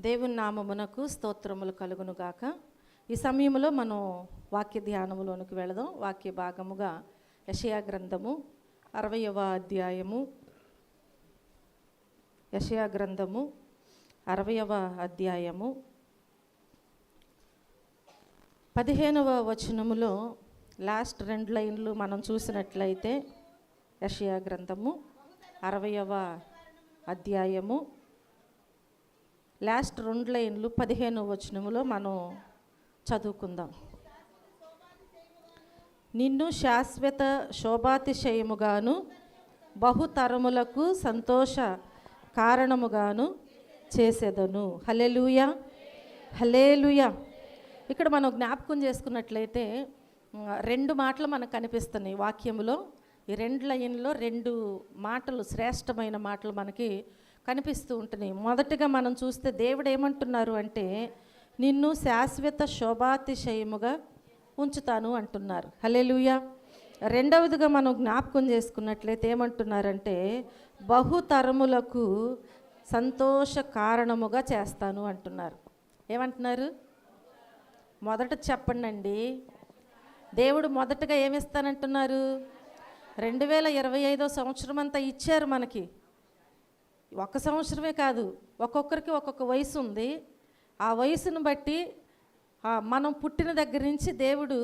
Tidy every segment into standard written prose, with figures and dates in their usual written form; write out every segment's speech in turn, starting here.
దేవుని నామమునకు స్తోత్రములు కలుగునుగాక. ఈ సమయంలో మనం వాక్య ధ్యానములోనికి వెళదాం. వాక్య భాగముగా యెషయా గ్రంథము 60వ అధ్యాయము, యెషయా గ్రంథము 60వ అధ్యాయము 15వ వచనములో లాస్ట్ 2 లైన్లు మనం చూసినట్లయితే యెషయా గ్రంథము 60వ అధ్యాయము లాస్ట్ 2 లైన్లు 15వ వచనములో మనం చదువుకుందాం. నిన్ను శాశ్వత శోభాతిశయముగాను బహుతరములకు సంతోష కారణముగాను చేసేదను. హల్లెలూయా, హల్లెలూయా. ఇక్కడ మనం జ్ఞాపకం చేసుకున్నట్లయితే 2 మాటలు మనకు కనిపిస్తున్నాయి వాక్యములో. ఈ 2 లైన్లో 2 మాటలు, శ్రేష్టమైన మాటలు మనకి కనిపిస్తూ ఉంటున్నాయి. మొదటిగా మనం చూస్తే దేవుడు ఏమంటున్నారు అంటే, నిన్ను శాశ్వత శోభాతిశయముగా ఉంచుతాను అంటున్నారు. హల్లెలూయా. రెండవదిగా మనం జ్ఞాపకం చేసుకున్నట్లయితే ఏమంటున్నారంటే, బహుతరములకు సంతోష కారణముగా చేస్తాను అంటున్నారు. ఏమంటున్నారు? మొదట చెప్పండి. దేవుడు మొదటగా ఏమిస్తానంటున్నారు? 2025వ సంవత్సరం అంతా ఇచ్చారు మనకి. 1 సంవత్సరమే కాదు, ఒక్కొక్కరికి ఒక్కొక్క వయసు ఉంది. ఆ వయసును బట్టి మనం పుట్టిన దగ్గర నుంచి దేవుడు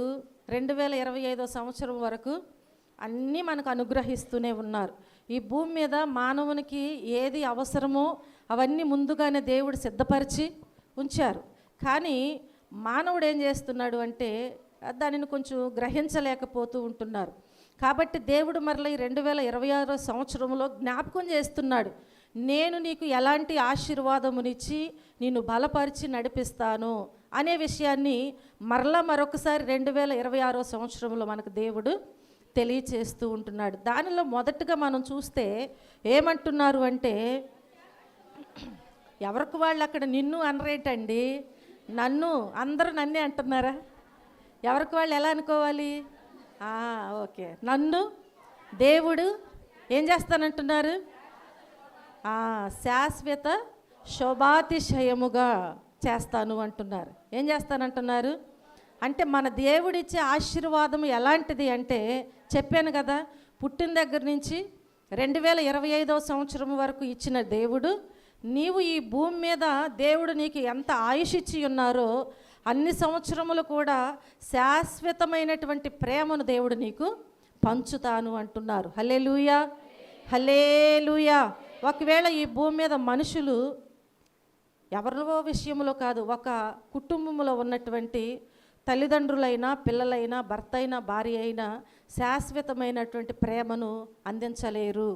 2025వ సంవత్సరం వరకు అన్నీ మనకు అనుగ్రహిస్తూనే ఉన్నారు. ఈ భూమి మీద మానవునికి ఏది అవసరమో అవన్నీ ముందుగానే దేవుడు సిద్ధపరిచి ఉంచారు. కానీ మానవుడు ఏం చేస్తున్నాడు అంటే దానిని కొంచెం గ్రహించలేకపోతూ ఉంటున్నారు. కాబట్టి దేవుడు మరలా ఈ 2026వ సంవత్సరంలో జ్ఞాపకం చేస్తున్నాడు, నేను నీకు ఎలాంటి ఆశీర్వాదమునిచ్చి నిన్ను బలపరిచి నడిపిస్తాను అనే విషయాన్ని మరొకసారి 2026వ సంవత్సరంలో మనకు దేవుడు తెలియచేస్తూ ఉంటున్నాడు. దానిలో మొదటగా మనం చూస్తే ఏమంటున్నారు అంటే, ఎవరికి వాళ్ళు అక్కడ నిన్ను అనరేటండి, నన్ను, అందరూ నన్నే అంటున్నారా? ఎవరికి వాళ్ళు ఎలా అనుకోవాలి? ఓకే, నన్ను దేవుడు ఏం చేస్తానంటున్నారు? శాశ్వత శోభాతిశయముగా చేస్తాను అంటున్నారు. ఏం చేస్తానంటున్నారు అంటే, మన దేవుడిచ్చే ఆశీర్వాదం ఎలాంటిది అంటే, చెప్పాను కదా, పుట్టిన దగ్గర నుంచి 2025వ సంవత్సరం వరకు ఇచ్చిన దేవుడు, నీవు ఈ భూమి మీద దేవుడు నీకు ఎంత ఆయుష్ ఇచ్చి ఉన్నారో అన్ని సంవత్సరములు కూడా శాశ్వతమైనటువంటి ప్రేమను దేవుడు నీకు పంచుతాను అంటున్నారు. హల్లెలూయా, హల్లెలూయా. ఒకవేళ ఈ భూమి మీద మనుషులు ఎవరిలో విషయంలో కాదు, ఒక కుటుంబంలో ఉన్నటువంటి తల్లిదండ్రులైనా, పిల్లలైనా, భర్త అయినా, భార్య అయినా శాశ్వతమైనటువంటి ప్రేమను అందించలేరు.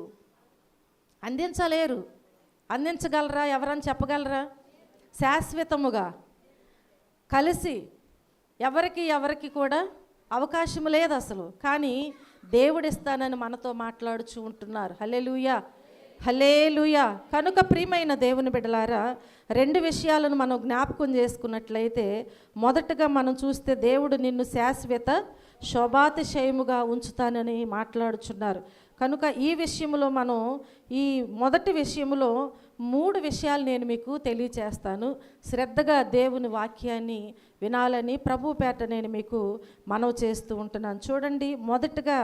అందించగలరా? ఎవరని చెప్పగలరా? శాశ్వతముగా కలిసి ఎవరికి కూడా అవకాశం లేదు అసలు. కానీ దేవుడు ఇస్తానని మనతో మాట్లాడుచూ ఉంటున్నారు. హల్లెలూయా, హల్లెలూయా. కనుక ప్రియమైన దేవుని బిడ్డలారా, 2 విషయాలను మనం జ్ఞాపకం చేసుకున్నట్లయితే, మొదటగా మనం చూస్తే దేవుడు నిన్ను శాశ్వత శోభాతిశయముగా ఉంచుతానని మాట్లాడుచున్నారు. కనుక ఈ విషయంలో మనం ఈ మొదటి విషయంలో 3 విషయాలు నేను మీకు తెలియచేస్తాను. శ్రద్ధగా దేవుని వాక్యాన్ని వినాలని ప్రభు పేట నేను మీకు మనవి చేస్తూ ఉంటున్నాను. చూడండి, మొదటగా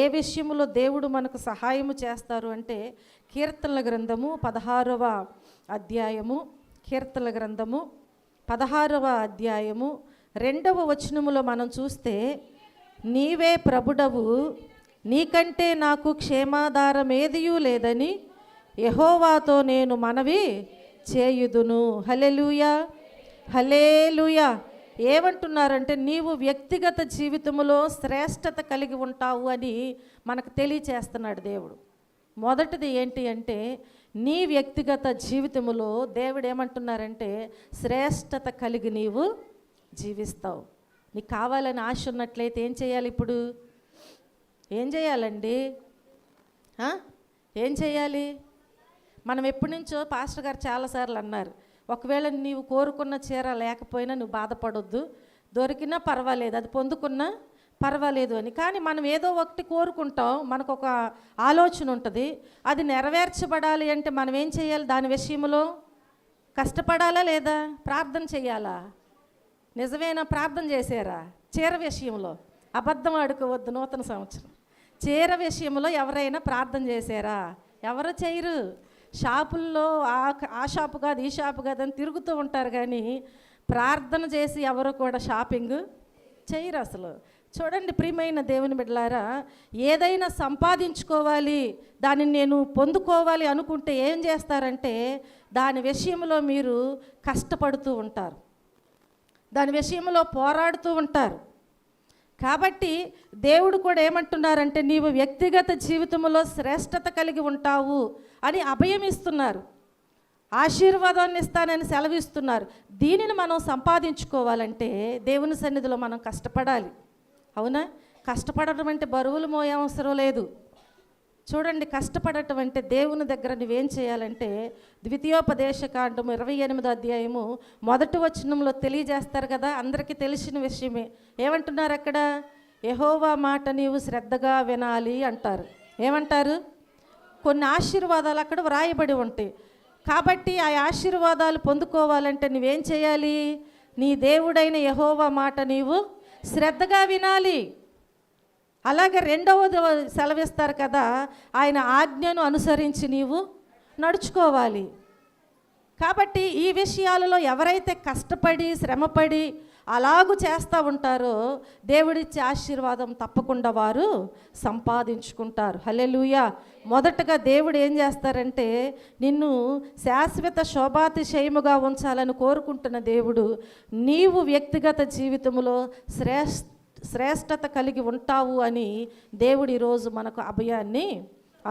ఏ విషయంలో దేవుడు మనకు సహాయము చేస్తారు అంటే, కీర్తనల గ్రంథము 16వ అధ్యాయము, కీర్తనల గ్రంథము 16వ అధ్యాయము 2వ వచనములో మనం చూస్తే, నీవే ప్రభుడవు, నీకంటే నాకు క్షేమాధారమేదియూ లేదని యెహోవాతో నేను మనవి చేయుదును. హల్లెలూయా, హల్లెలూయా. ఏమంటున్నారంటే, నీవు వ్యక్తిగత జీవితంలో శ్రేష్టత కలిగి ఉంటావు అని మనకు తెలియచేస్తున్నాడు దేవుడు. మొదటిది ఏంటి అంటే, నీ వ్యక్తిగత జీవితంలో దేవుడు ఏమంటున్నారంటే, శ్రేష్టత కలిగి నీవు జీవిస్తావు. నీకు కావాలని ఆశ ఉన్నట్లయితే ఏం చేయాలి? ఇప్పుడు ఏం చేయాలండి? ఏం చేయాలి? మనం ఎప్పటి నుంచో పాస్టర్ గారు చాలాసార్లు అన్నారు, ఒకవేళ నీవు కోరుకున్న చీర లేకపోయినా నువ్వు బాధపడొద్దు, దొరికినా పర్వాలేదు, అది పొందుకున్నా పర్వాలేదు అని. కానీ మనం ఏదో ఒకటి కోరుకుంటాం, మనకు ఒక ఆలోచన ఉంటుంది, అది నెరవేర్చబడాలి అంటే మనం ఏం చేయాలి? దాని విషయంలో కష్టపడాలా లేదా? ప్రార్థన చేయాలా? నిజమేనా? ప్రార్థన చేశారా? చీర విషయంలో అబద్ధం ఆడుకోవద్దు. నూతన సంవత్సరం చీర విషయంలో ఎవరైనా ప్రార్థన చేశారా? ఎవరు చేయరు. షాపుల్లో ఆ షాపు కాదు ఈ షాపు కాదు అని తిరుగుతూ ఉంటారు, కానీ ప్రార్థన చేసి ఎవరు కూడా షాపింగ్ చేయరు అసలు. చూడండి ప్రియమైన దేవుని బిడ్డలారా, ఏదైనా సంపాదించుకోవాలి, దానిని నేను పొందుకోవాలి అనుకుంటే ఏం చేస్తారంటే దాని విషయంలో మీరు కష్టపడుతూ ఉంటారు, దాని విషయంలో పోరాడుతూ ఉంటారు. కాబట్టి దేవుడు కూడా ఏమంటున్నారంటే నీవు వ్యక్తిగత జీవితంలో శ్రేష్టత కలిగి ఉంటావు అని అభయం ఇస్తున్నారు, ఆశీర్వాదాన్ని ఇస్తానని సెలవిస్తున్నారు. దీనిని మనం సంపాదించుకోవాలంటే దేవుని సన్నిధిలో మనం కష్టపడాలి. అవునా? కష్టపడటం అంటే బరువులు మోయే అవసరం లేదు. చూడండి, కష్టపడటం అంటే దేవుని దగ్గర నువ్వేం చేయాలంటే ద్వితీయోపదేశకాండము 28వ అధ్యాయము 1వ వచనంలో తెలియజేస్తారు కదా, అందరికీ తెలిసిన విషయమే. ఏమంటున్నారు అక్కడ? యెహోవా మాట నీవు శ్రద్ధగా వినాలి అంటారు. ఏమంటారు? కొన్ని ఆశీర్వాదాలు అక్కడ వ్రాయబడి ఉంటాయి. కాబట్టి ఆ ఆశీర్వాదాలు పొందుకోవాలంటే నువ్వేం చేయాలి? నీ దేవుడైన యెహోవా మాట నీవు శ్రద్ధగా వినాలి. అలాగే రెండవది సెలవిస్తారు కదా, ఆయన ఆజ్ఞను అనుసరించి నీవు నడుచుకోవాలి. కాబట్టి ఈ విషయాలలో ఎవరైతే కష్టపడి శ్రమపడి అలాగూ చేస్తూ ఉంటారో దేవుడిచ్చే ఆశీర్వాదం తప్పకుండా వారు సంపాదించుకుంటారు. హల్లెలూయా. మొదటగా దేవుడు ఏం చేస్తారంటే నిన్ను శాశ్వత శోభాతిశయముగా ఉంచాలని కోరుకుంటున్న దేవుడు నీవు వ్యక్తిగత జీవితంలో శ్రేష్టత కలిగి ఉంటావు అని దేవుడు ఈరోజు మనకు అభయాన్ని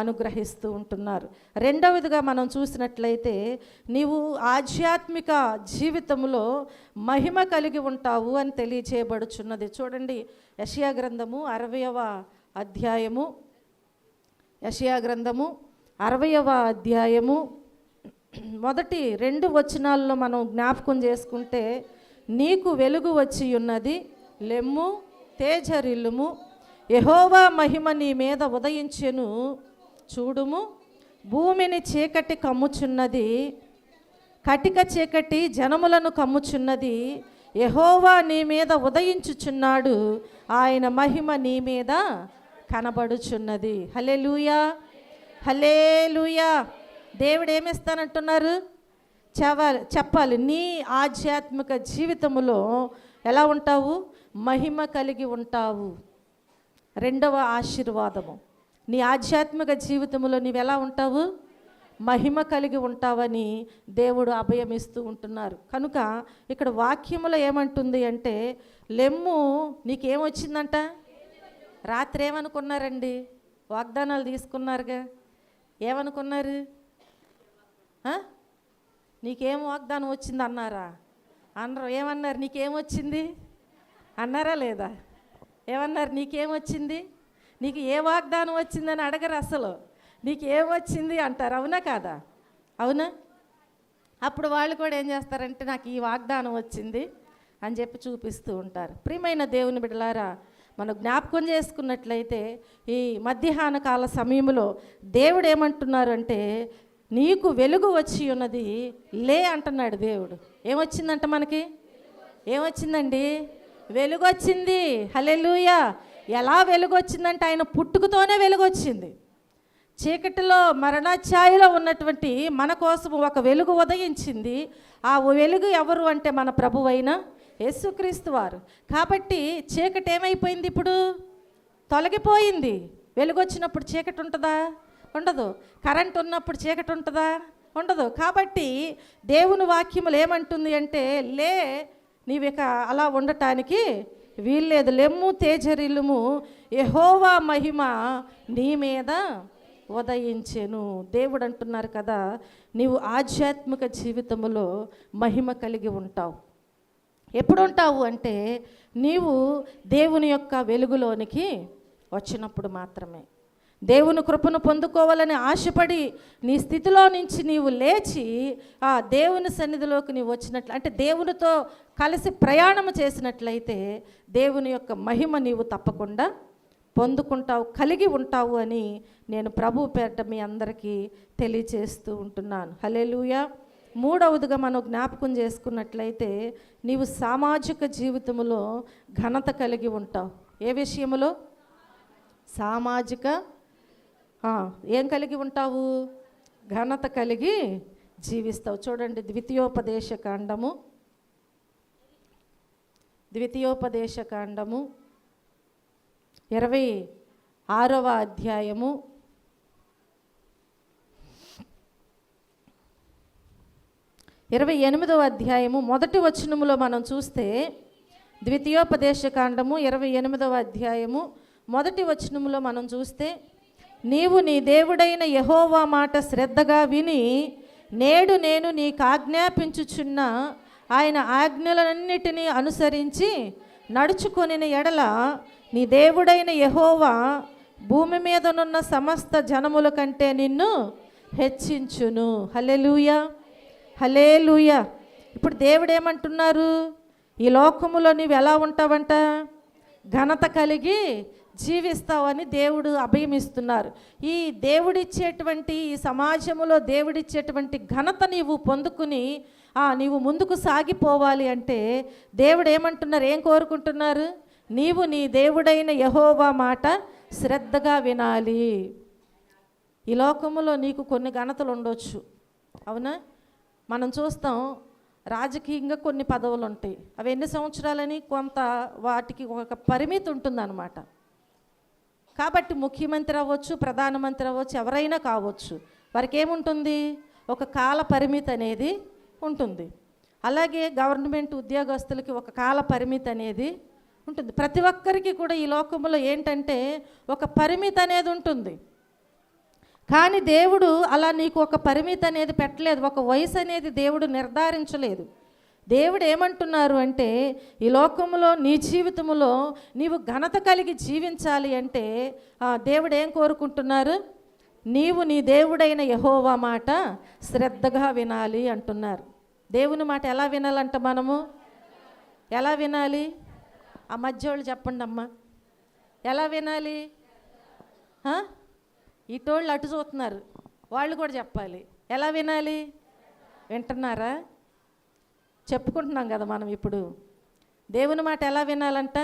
అనుగ్రహిస్తూ ఉంటున్నారు. రెండవదిగా మనం చూసినట్లయితే నీవు ఆధ్యాత్మిక జీవితంలో మహిమ కలిగి ఉంటావు అని తెలియచేయబడుచున్నది. చూడండి, యెషయా గ్రంథము 60వ అధ్యాయము, యెషయా గ్రంథము 60వ అధ్యాయము మొదటి 2 వచనాల్లో మనం జ్ఞాపకం చేసుకుంటే, నీకు వెలుగు వచ్చి ఉన్నది, లెమ్ము తేజరిల్లుము, యెహోవా మహిమ నీ మీద ఉదయించెను, చూడుము భూమిని చీకటి కమ్ముచున్నది, కటిక చీకటి జనములను కమ్ముచున్నది, యెహోవా నీ మీద ఉదయించుచున్నాడు, ఆయన మహిమ నీ మీద కనబడుచున్నది. హల్లెలూయా, హల్లెలూయా. దేవుడు ఏమిస్తానంటున్నారు? చెప్పాలి. నీ ఆధ్యాత్మిక జీవితంలో ఎలా ఉంటావు? మహిమ కలిగి ఉంటావు. రెండవ ఆశీర్వాదము, నీ ఆధ్యాత్మిక జీవితంలో నీవు ఎలా ఉంటావు? మహిమ కలిగి ఉంటావని దేవుడు అభయం ఇస్తూ ఉంటున్నారు. కనుక ఇక్కడ వాక్యములో ఏమంటుంది అంటే, లెమ్ము నీకేమొచ్చిందంట? రాత్రి ఏమనుకున్నారండి? వాగ్దానాలు తీసుకున్నారుగా, ఏమనుకున్నారు? నీకేం వాగ్దానం వచ్చింది అన్నారా? అన్నారు. ఏమన్నారు? నీకేమొచ్చింది అన్నారా లేదా? ఏమన్నారు? నీకేమొచ్చింది? నీకు ఏ వాగ్దానం వచ్చిందని అడగరు అసలు, నీకు ఏమొచ్చింది అంటారు. అవునా కాదా? అవునా? అప్పుడు వాళ్ళు కూడా ఏం చేస్తారంటే నాకు ఈ వాగ్దానం వచ్చింది అని చెప్పి చూపిస్తూ ఉంటారు. ప్రియమైన దేవుని బిడ్డలారా, మనం జ్ఞాపకం చేసుకున్నట్లయితే ఈ మధ్యాహ్న కాల సమయంలో దేవుడు ఏమంటున్నారు అంటే, నీకు వెలుగు వచ్చి ఉన్నది, లే అంటున్నాడు దేవుడు. ఏమొచ్చిందంట మనకి? ఏమొచ్చిందండి? వెలుగు వచ్చింది. హల్లెలూయా. ఎలా వెలుగు వచ్చిందంటే ఆయన పుట్టుకతోనే వెలుగు వచ్చింది. చీకటిలో మరణఛాయలో ఉన్నటువంటి మన కోసం ఒక వెలుగు ఉదయించింది. ఆ వెలుగు ఎవరు అంటే మన ప్రభువైన యేసుక్రీస్తు వారు. కాబట్టి చీకటి ఏమైపోయింది? ఇప్పుడు తొలగిపోయింది. వెలుగు వచ్చినప్పుడు చీకటి ఉంటుందా? ఉండదు. కరెంట్ ఉన్నప్పుడు చీకటి ఉంటుందా? ఉండదు. కాబట్టి దేవుని వాక్యములు ఏమంటుంది అంటే, లే, నీవిక అలా ఉండటానికి వీల్లేదు, లెమ్ము తేజరిల్లుము, యెహోవా మహిమ నీ మీద ఉదయించెను. దేవుడు అంటున్నారు కదా, నీవు ఆధ్యాత్మిక జీవితంలో మహిమ కలిగి ఉంటావు. ఎప్పుడు ఉంటావు అంటే నీవు దేవుని యొక్క వెలుగులోనికి వచ్చినప్పుడు మాత్రమే. దేవుని కృపను పొందుకోవాలని ఆశపడి నీ స్థితిలో నుంచి నీవు లేచి ఆ దేవుని సన్నిధిలోకి నీవు వచ్చినట్లు అంటే దేవునితో కలిసి ప్రయాణం చేసినట్లయితే దేవుని యొక్క మహిమ నీవు తప్పకుండా పొందుకుంటావు, కలిగి ఉంటావు అని నేను ప్రభు పేరిట మీ అందరికీ తెలియచేస్తూ ఉంటున్నాను. హల్లెలూయా. మూడవదిగా మనం జ్ఞాపకం చేసుకున్నట్లయితే నీవు సామాజిక జీవితంలో ఘనత కలిగి ఉంటావు. ఏ విషయంలో? సామాజిక ఏం కలిగి ఉంటావు? ఘనత కలిగి జీవిస్తావు. చూడండి, ద్వితీయోపదేశకాండము 26వ అధ్యాయము 28వ అధ్యాయము మొదటి వచనములో మనం చూస్తే, ద్వితీయోపదేశకాండము 28వ అధ్యాయము మొదటి వచనములో మనం చూస్తే, నీవు నీ దేవుడైన యెహోవా మాట శ్రద్ధగా విని నేడు నేను నీకు ఆజ్ఞాపించుచున్న ఆయన ఆజ్ఞలన్నిటినీ అనుసరించి నడుచుకొనిన ఎడల నీ దేవుడైన యెహోవా భూమి మీదనున్న సమస్త జనముల కంటే నిన్ను హెచ్చించును. హల్లెలూయా, హల్లెలూయా. ఇప్పుడు దేవుడు ఏమంటున్నారు? ఈ లోకములో నీవు ఎలా ఉంటావంట? ఘనత కలిగి జీవిస్తావని దేవుడు అభయమిస్తున్నారు. ఈ దేవుడిచ్చేటువంటి, ఈ సమాజంలో దేవుడిచ్చేటువంటి ఘనత నీవు పొందుకుని నీవు ముందుకు సాగిపోవాలి అంటే దేవుడు ఏమంటున్నారు? ఏం కోరుకుంటున్నారు? నీవు నీ దేవుడైన యెహోవా మాట శ్రద్ధగా వినాలి. ఈ లోకములో నీకు కొన్ని ఘనతలు ఉండొచ్చు, అవునా? మనం చూస్తాం, రాజకీయంగా కొన్ని పదవులు ఉంటాయి. అవి ఎన్ని సంవత్సరాలని కొంత వాటికి ఒక పరిమితి ఉంటుందన్నమాట. కాబట్టి ముఖ్యమంత్రి అవ్వచ్చు, ప్రధానమంత్రి అవ్వచ్చు, ఎవరైనా కావచ్చు, వారికి ఏముంటుంది? ఒక కాల పరిమితి అనేది ఉంటుంది. అలాగే గవర్నమెంట్ ఉద్యోగస్తులకి ఒక కాల పరిమితి అనేది ఉంటుంది. ప్రతి ఒక్కరికి కూడా ఈ లోకంలో ఏంటంటే ఒక పరిమితి అనేది ఉంటుంది. కానీ దేవుడు అలా నీకు ఒక పరిమితి అనేది పెట్టలేదు, ఒక వయసు అనేది దేవుడు నిర్ధారించలేదు. దేవుడు ఏమంటున్నారు అంటే, ఈ లోకంలో నీ జీవితంలో నీవు ఘనత కలిగి జీవించాలి అంటే దేవుడు ఏం కోరుకుంటున్నారు? నీవు నీ దేవుడైన యెహోవా మాట శ్రద్ధగా వినాలి అంటున్నారు. దేవుని మాట ఎలా వినాలంట? మనము ఎలా వినాలి? ఆ మధ్యోళ్ళు చెప్పండి అమ్మా, ఎలా వినాలి? ఇటోళ్ళు అటు చూస్తున్నారు, వాళ్ళు కూడా చెప్పాలి. ఎలా వినాలి? వింటున్నారా? చెప్పుకుంటున్నాం కదా మనం ఇప్పుడు. దేవుని మాట ఎలా వినాలంట?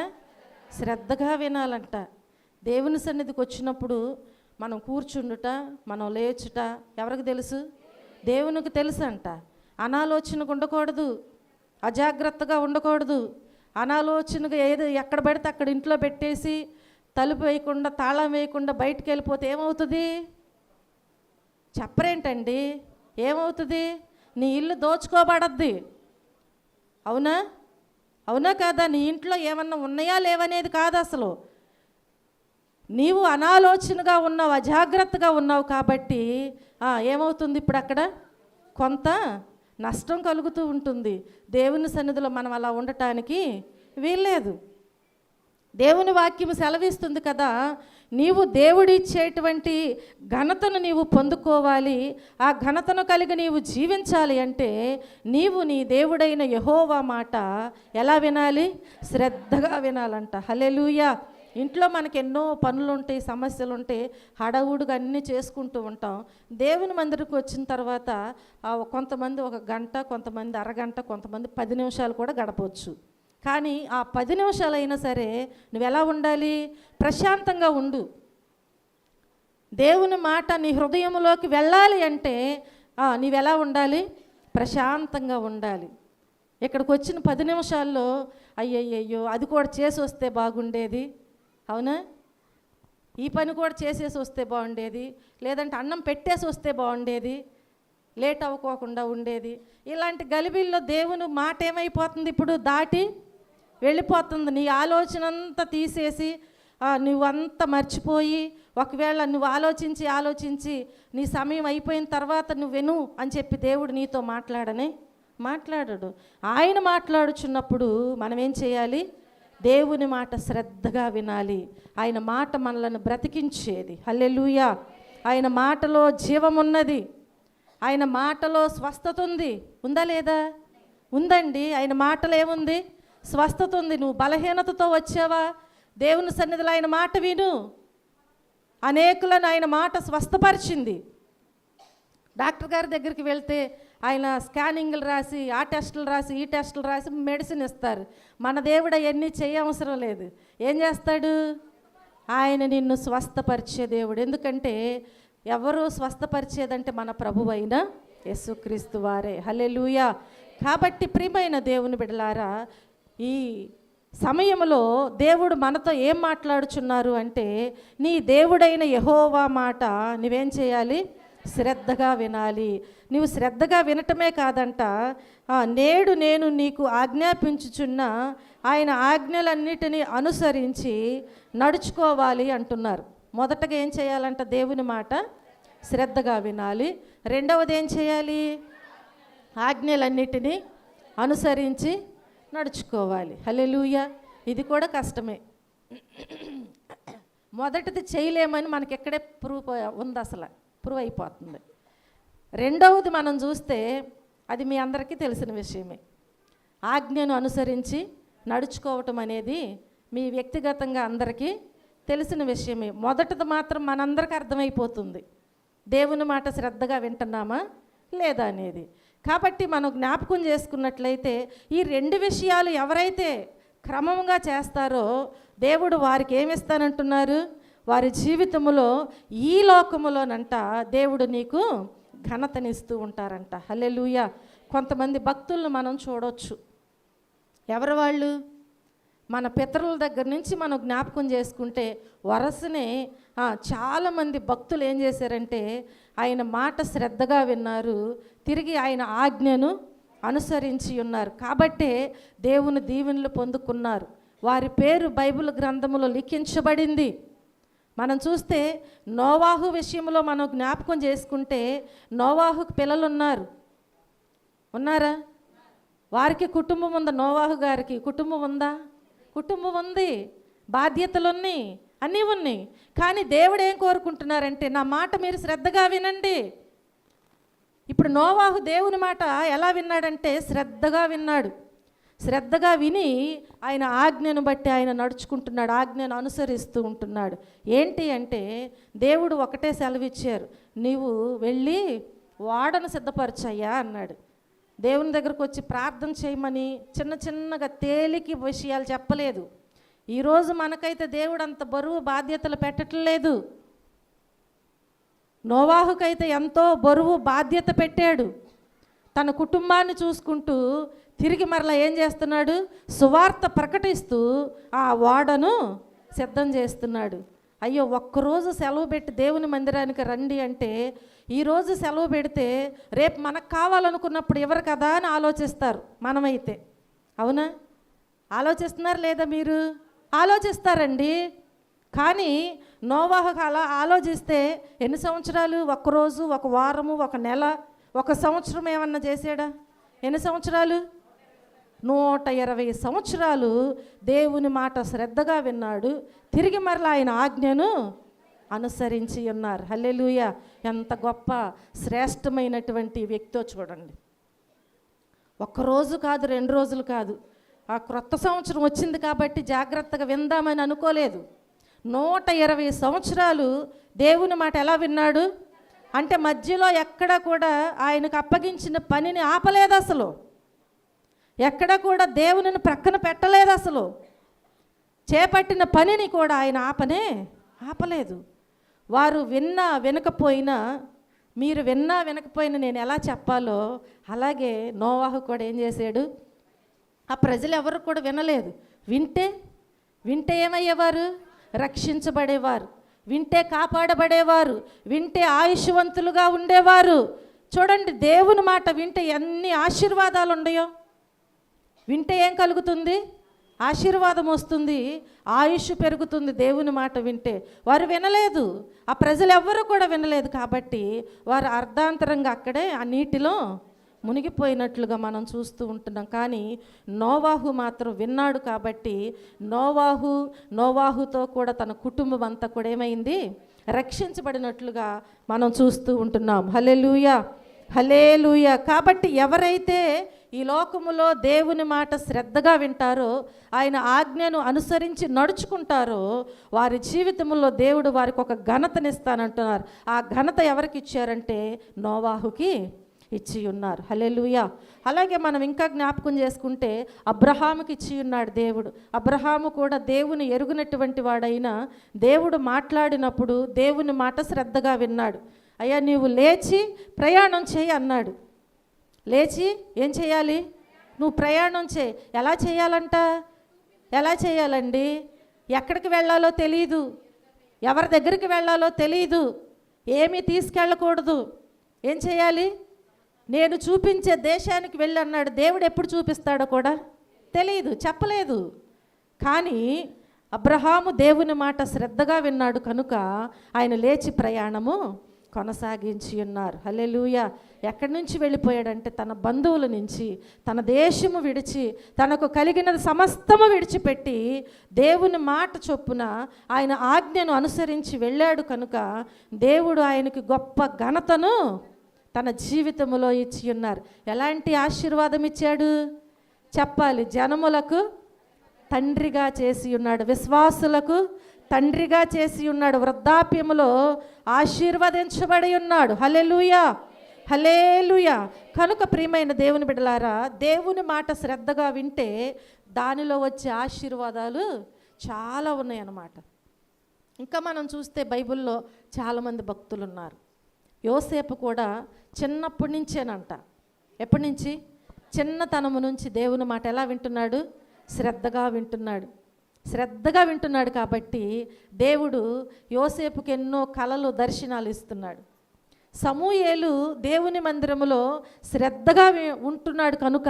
శ్రద్ధగా వినాలంట. దేవుని సన్నిధికి వచ్చినప్పుడు మనం కూర్చుండుట, మనం లేచుట ఎవరికి తెలుసు? దేవునికి తెలుసు అంట. అనాలోచనగా ఉండకూడదు, అజాగ్రత్తగా ఉండకూడదు. అనాలోచనగా ఏది ఎక్కడ పడితే అక్కడ ఇంట్లో పెట్టేసి తలుపు వేయకుండా, తాళం వేయకుండా బయటికి వెళ్ళిపోతే ఏమవుతుంది? చెప్పరేంటండి? ఏమవుతుంది? నీ ఇల్లు దోచుకోబడద్ది. అవునా? అవునా కాదా? నీ ఇంట్లో ఏమన్నా ఉన్నాయా లేవనేది కాదు అసలు. నీవు అనాలోచనగా ఉన్నావు, అజాగ్రత్తగా ఉన్నావు కాబట్టి ఏమవుతుంది? ఇప్పుడు అక్కడ కొంత నష్టం కలుగుతూ ఉంటుంది. దేవుని సన్నిధిలో మనం అలా ఉండటానికి వీల్లేదు. దేవుని వాక్యం సెలవిస్తుంది కదా, నీవు దేవుడిచ్చేటువంటి ఘనతను నీవు పొందుకోవాలి. ఆ ఘనతను కలిగి నీవు జీవించాలి అంటే నీవు నీ దేవుడైన యెహోవా మాట ఎలా వినాలి? శ్రద్ధగా వినాలంట. హల్లెలూయా. ఇంట్లో మనకి ఎన్నో పనులు ఉంటాయి, సమస్యలు ఉంటాయి, హడావుడిగా అన్నీ చేసుకుంటూ ఉంటాం. దేవుని మందిరికి వచ్చిన తర్వాత కొంతమంది 1 గంట, కొంతమంది అరగంట, కొంతమంది 10 నిమిషాలు కూడా గడపవచ్చు. కానీ ఆ 10 నిమిషాలైనా సరే నువ్వు ఎలా ఉండాలి? ప్రశాంతంగా ఉండు. దేవుని మాట నీ హృదయంలోకి వెళ్ళాలి అంటే నీవెలా ఉండాలి? ప్రశాంతంగా ఉండాలి. ఇక్కడికి వచ్చిన 10 నిమిషాల్లో అయ్యయ్యో అది కూడా చేసి వస్తే బాగుండేది, అవునా? ఈ పని కూడా చేసేసి వస్తే బాగుండేది, లేదంటే అన్నం పెట్టేసి వస్తే బాగుండేది, లేట్ అవ్వకోకుండా ఉండేది. ఇలాంటి గలిబిల్లో దేవుని మాట ఏమైపోతుంది? ఇప్పుడు దాటి వెళ్ళిపోతుంది. నీ ఆలోచన అంతా తీసేసి నువ్వంతా మర్చిపోయి, ఒకవేళ నువ్వు ఆలోచించి నీ సమయం అయిపోయిన తర్వాత నువ్వు విను అని చెప్పి దేవుడు నీతో మాట్లాడడు. ఆయన మాట్లాడుచున్నప్పుడు మనం ఏం చేయాలి? దేవుని మాట శ్రద్ధగా వినాలి. ఆయన మాట మనలను బ్రతికించేది. హల్లెలూయా. ఆయన మాటలో జీవం ఉన్నది, ఆయన మాటలో స్వస్థత ఉంది. ఉందా లేదా? ఉందండి. ఆయన మాటలో ఏముంది? స్వస్థత ఉంది. నువ్వు బలహీనతతో వచ్చావా? దేవుని సన్నిధిలో ఆయన మాట విను. అనేకులను ఆయన మాట స్వస్థపరిచింది. డాక్టర్ గారి దగ్గరికి వెళ్తే ఆయన స్కానింగ్లు రాసి ఆ టెస్టులు రాసి ఈ టెస్టులు రాసి మెడిసిన్ ఇస్తారు. మన దేవుడు అవన్నీ చేయవసరం లేదు. ఏం చేస్తాడు? ఆయన నిన్ను స్వస్థపరిచే దేవుడు. ఎందుకంటే ఎవరు స్వస్థపరిచేదంటే మన ప్రభువైన యేసుక్రీస్తు వారే. హల్లెలూయా. కాబట్టి ప్రియమైన దేవుని బిడ్డలారా, ఈ సమయంలో దేవుడు మనతో ఏం మాట్లాడుచున్నారు అంటే, నీ దేవుడైన యెహోవా మాట నువ్వేం చేయాలి? శ్రద్ధగా వినాలి. నువ్వు శ్రద్ధగా వినటమే కాదంట, నేడు నేను నీకు ఆజ్ఞాపించుచున్న ఆయన ఆజ్ఞలన్నిటినీ అనుసరించి నడుచుకోవాలి అంటున్నారు. మొదటగా ఏం చేయాలంట? దేవుని మాట శ్రద్ధగా వినాలి. రెండవది ఏం చేయాలి? ఆజ్ఞలన్నిటినీ అనుసరించి నడుచుకోవాలి. హల్లెలూయా. ఇది కూడా కష్టమే. మొదటిది చేయలేమని మనకి ఎక్కడే ప్రూఫ్ ఉంది, అసలు ప్రూవ్ అయిపోతుంది. రెండవది మనం చూస్తే అది మీ అందరికీ తెలిసిన విషయమే. ఆజ్ఞను అనుసరించి నడుచుకోవటం అనేది మీ వ్యక్తిగతంగా అందరికీ తెలిసిన విషయమే. మొదటిది మాత్రం మనందరికీ అర్థమైపోతుంది, దేవుని మాట శ్రద్ధగా వింటున్నామా లేదా అనేది. కాబట్టి మనం జ్ఞాపకం చేసుకున్నట్లయితే ఈ రెండు విషయాలు ఎవరైతే క్రమంగా చేస్తారో దేవుడు వారికి ఏమిస్తానంటున్నారు? వారి జీవితంలో ఈ లోకములోనంట దేవుడు నీకు ఘనతనిస్తూ ఉంటారంట. హల్లెలూయా. కొంతమంది భక్తులను మనం చూడవచ్చు. ఎవరు వాళ్ళు? మన పితరుల దగ్గర నుంచి మనం జ్ఞాపకం చేసుకుంటే వరసనే చాలామంది భక్తులు ఏం చేశారంటే ఆయన మాట శ్రద్ధగా విన్నారు, తిరిగి ఆయన ఆజ్ఞను అనుసరించి ఉన్నారు. కాబట్టే దేవుని దీవెనలు పొందుకున్నారు. వారి పేరు బైబిల్ గ్రంథములో లిఖించబడింది. మనం చూస్తే నోవాహు విషయంలో మనం జ్ఞాపకం చేసుకుంటే నోవాహుకు పిల్లలు ఉన్నారా? వారికి కుటుంబం ఉందా? నోవాహు గారికి కుటుంబం ఉందా? కుటుంబం ఉంది, బాధ్యతలు ఉన్నాయి, అన్నీ ఉన్నాయి. కానీ దేవుడు ఏం కోరుకుంటున్నారంటే నా మాట మీరు శ్రద్ధగా వినండి. ఇప్పుడు నోవాహు దేవుని మాట ఎలా విన్నాడంటే శ్రద్ధగా విన్నాడు. శ్రద్ధగా విని ఆయన ఆజ్ఞను బట్టి ఆయన నడుచుకుంటున్నాడు, ఆజ్ఞను అనుసరిస్తూ ఉంటున్నాడు. ఏంటి అంటే దేవుడు ఒకటే సెలవిచ్చారు, నీవు వెళ్ళి ఓడను సిద్ధపరచయ్యా అన్నాడు. దేవుని దగ్గరకు వచ్చి ప్రార్థన చేయమని చిన్న చిన్నగా తేలికి విషయాలు చెప్పలేదు. ఈరోజు మనకైతే దేవుడు అంత బరువు బాధ్యతలు పెట్టట్లేదు. నోవాహుకైతే ఎంతో బరువు బాధ్యత పెట్టాడు. తన కుటుంబాన్ని చూసుకుంటూ తిరిగి మరలా ఏం చేస్తున్నాడు? సువార్త ప్రకటిస్తూ ఆ ఓడను సిద్ధం చేస్తున్నాడు. అయ్యో, ఒక్కరోజు సెలవు పెట్టి దేవుని మందిరానికి రండి అంటే ఈరోజు సెలవు పెడితే రేపు మనకు కావాలనుకున్నప్పుడు ఎవరు కదా అని ఆలోచిస్తారు. మనమైతే అవునా? ఆలోచిస్తున్నారు లేదా? మీరు ఆలోచిస్తారండి. కానీ నోవాహుకు అలా ఆలోచిస్తే ఎన్ని సంవత్సరాలు? ఒక్కరోజు, ఒక వారము, ఒక నెల, ఒక సంవత్సరం ఏమన్నా చేశాడా? ఎన్ని సంవత్సరాలు? 120 సంవత్సరాలు దేవుని మాట శ్రద్ధగా విన్నాడు. తిరిగి మరలా ఆయన ఆజ్ఞను అనుసరించి ఉన్నారు. హల్లెలూయా. ఎంత గొప్ప శ్రేష్టమైనటువంటి వ్యక్తో చూడండి. ఒక్కరోజు కాదు, 2 రోజులు కాదు, ఆ క్రొత్త సంవత్సరం వచ్చింది కాబట్టి జాగ్రత్తగా విందామని అనుకోలేదు. 120 సంవత్సరాలు దేవుని మాట ఎలా విన్నాడు అంటే మధ్యలో ఎక్కడ కూడా ఆయనకు అప్పగించిన పనిని ఆపలేదు. అసలు ఎక్కడ కూడా దేవునిని ప్రక్కన పెట్టలేదు. అసలు చేపట్టిన పనిని కూడా ఆయన ఆపలేదు. వారు వినకపోయినా, మీరు వినకపోయినా నేను ఎలా చెప్పాలో అలాగే నోవాహు కూడా ఏం చేశాడు? ఆ ప్రజలు ఎవరు కూడా వినలేదు. వింటే ఏమయ్యేవారు? రక్షించబడేవారు, వింటే కాపాడబడేవారు, వింటే ఆయుష్వంతులుగా ఉండేవారు. చూడండి, దేవుని మాట వింటే ఎన్ని ఆశీర్వాదాలు ఉన్నాయో. వింటే ఏం కలుగుతుంది? ఆశీర్వాదం వస్తుంది, ఆయుష్ పెరుగుతుంది. దేవుని మాట వింటే వారు వినలేదు. ఆ ప్రజలు ఎవ్వరూ కూడా వినలేదు. కాబట్టి వారు అర్ధాంతరంగా అక్కడే ఆ నీటిలో మునిగిపోయినట్లుగా మనం చూస్తూ ఉంటున్నాం. కానీ నోవాహు మాత్రం విన్నాడు. కాబట్టి నోవాహుతో కూడా తన కుటుంబం అంతా కూడా ఏమైంది? రక్షించబడినట్లుగా మనం చూస్తూ ఉంటున్నాం. హల్లెలూయా, హల్లెలూయా. కాబట్టి ఎవరైతే ఈ లోకములో దేవుని మాట శ్రద్ధగా వింటారో, ఆయన ఆజ్ఞను అనుసరించి నడుచుకుంటారో, వారి జీవితంలో దేవుడు వారికి ఒక ఘనతనిస్తానంటున్నారు. ఆ ఘనత ఎవరికి ఇచ్చారంటే నోవాహుకి ఇచ్చి ఉన్నారు. హల్లెలూయా. అలాగే మనం ఇంకా జ్ఞాపకం చేసుకుంటే అబ్రహాముకి ఇచ్చి ఉన్నాడు దేవుడు. అబ్రహాము కూడా దేవుని ఎరుగునటువంటి వాడైనా దేవుడు మాట్లాడినప్పుడు దేవుని మాట శ్రద్ధగా విన్నాడు. అయ్యా నీవు లేచి ప్రయాణం చేయి అన్నాడు. లేచి ఏం చేయాలి? నువ్వు ప్రయాణం చేయి. ఎలా చేయాలంట? ఎలా చేయాలండి? ఎక్కడికి వెళ్ళాలో తెలియదు, ఎవరి దగ్గరికి వెళ్ళాలో తెలియదు, ఏమీ తీసుకెళ్ళకూడదు. ఏం చేయాలి? నేను చూపించే దేశానికి వెళ్ళి అన్నాడు. దేవుడు ఎప్పుడు చూపిస్తాడో కూడా తెలియదు, చెప్పలేదు. కానీ అబ్రహాము దేవుని మాట శ్రద్ధగా విన్నాడు కనుక ఆయన లేచి ప్రయాణము కొనసాగించి ఉన్నారు. హల్లెలూయా. ఎక్కడి నుంచి వెళ్ళిపోయాడంటే తన బంధువుల నుంచి, తన దేశము విడిచి, తనకు కలిగినది సమస్తము విడిచిపెట్టి దేవుని మాట చొప్పున ఆయన ఆజ్ఞను అనుసరించి వెళ్ళాడు కనుక దేవుడు ఆయనకి గొప్ప ఘనతను తన జీవితంలో ఇచ్చి ఉన్నారు. ఎలాంటి ఆశీర్వాదం ఇచ్చాడు చెప్పాలి? జనములకు తండ్రిగా చేసి ఉన్నాడు, విశ్వాసులకు తండ్రిగా చేసి ఉన్నాడు, వృద్ధాప్యములో ఆశీర్వదించబడి ఉన్నాడు. హల్లెలూయా, హల్లెలూయా. కనుక ప్రియమైన దేవుని బిడ్డలారా, దేవుని మాట శ్రద్ధగా వింటే దానిలో వచ్చే ఆశీర్వాదాలు చాలా ఉన్నాయన్నమాట. ఇంకా మనం చూస్తే బైబిల్లో చాలామంది భక్తులు ఉన్నారు. యోసేపు కూడా చిన్నప్పటి నుంచేనంట. ఎప్పటి నుంచి? చిన్నతనము నుంచి దేవుని మాట ఎలా వింటున్నాడు? శ్రద్ధగా వింటున్నాడు. శ్రద్ధగా వింటున్నాడు కాబట్టి దేవుడు యోసేపుకి ఎన్నో కలలు, దర్శనాలు ఇస్తున్నాడు. సమూయేలు దేవుని మందిరములో శ్రద్ధగా ఉంటున్నాడు కనుక,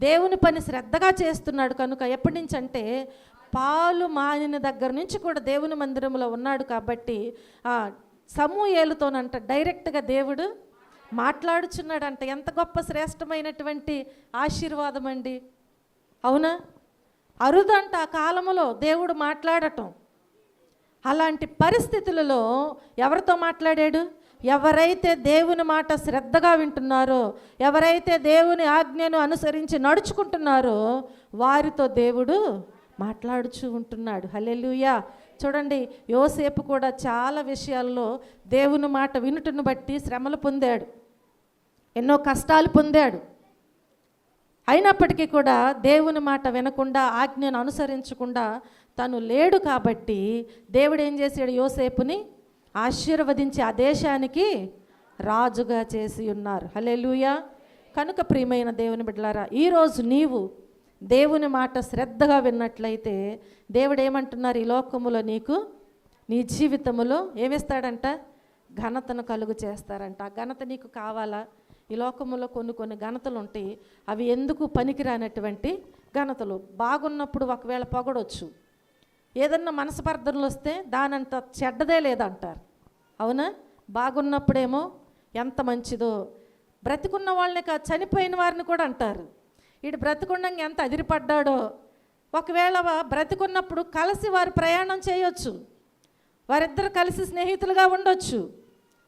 దేవుని పని శ్రద్ధగా చేస్తున్నాడు కనుక, ఎప్పటి నుంచి అంటే పాలు మానిన దగ్గర నుంచి కూడా దేవుని మందిరంలో ఉన్నాడు కాబట్టి సమూయేలుతోనంట డైరెక్ట్గా దేవుడు మాట్లాడుచున్నాడంట. ఎంత గొప్ప శ్రేష్టమైనటువంటి ఆశీర్వాదం అండి, అవునా? అరుదంట ఆ కాలములో దేవుడు మాట్లాడటం. అలాంటి పరిస్థితులలో ఎవరితో మాట్లాడాడు? ఎవరైతే దేవుని మాట శ్రద్ధగా వింటున్నారో, ఎవరైతే దేవుని ఆజ్ఞను అనుసరించి నడుచుకుంటున్నారో వారితో దేవుడు మాట్లాడుచూ ఉంటున్నాడు. హల్లెలూయా. చూడండి, యోసేపు కూడా చాలా విషయాల్లో దేవుని మాట వినుటను బట్టి శ్రమలు పొందాడు, ఎన్నో కష్టాలు పొందాడు. అయినప్పటికీ కూడా దేవుని మాట వినకుండా, ఆజ్ఞను అనుసరించకుండా తను లేడు కాబట్టి దేవుడు ఏం చేశాడు? యోసేపుని ఆశీర్వదించి ఆ దేశానికి రాజుగా చేసి ఉన్నారు. హల్లెలూయా. కనుక ప్రియమైన దేవుని బిడ్డలారా, ఈరోజు నీవు దేవుని మాట శ్రద్ధగా విన్నట్లయితే దేవుడు ఏమంటున్నారు? ఈ లోకములో నీకు, నీ జీవితములో ఏమిస్తాడంట? ఘనతను కలుగు చేస్తారంట. ఆ ఘనత నీకు కావాలా? ఈ లోకములో కొన్ని ఘనతలు ఉంటాయి, అవి ఎందుకు పనికిరానటువంటి ఘనతలు. బాగున్నప్పుడు ఒకవేళ పొగడొచ్చు, ఏదన్నా మనస్పర్ధనలు వస్తే దానంత చెడ్డదే లేదంటారు, అవునా? బాగున్నప్పుడేమో ఎంత మంచిదో, బ్రతికున్న వాళ్ళని కాదు చనిపోయిన వారిని కూడా అంటారు, వీడు బ్రతికుండంగా ఎంత అదిరిపడ్డాడో. ఒకవేళ బ్రతికున్నప్పుడు కలిసి వారు ప్రయాణం చేయొచ్చు, వారిద్దరు కలిసి స్నేహితులుగా ఉండొచ్చు.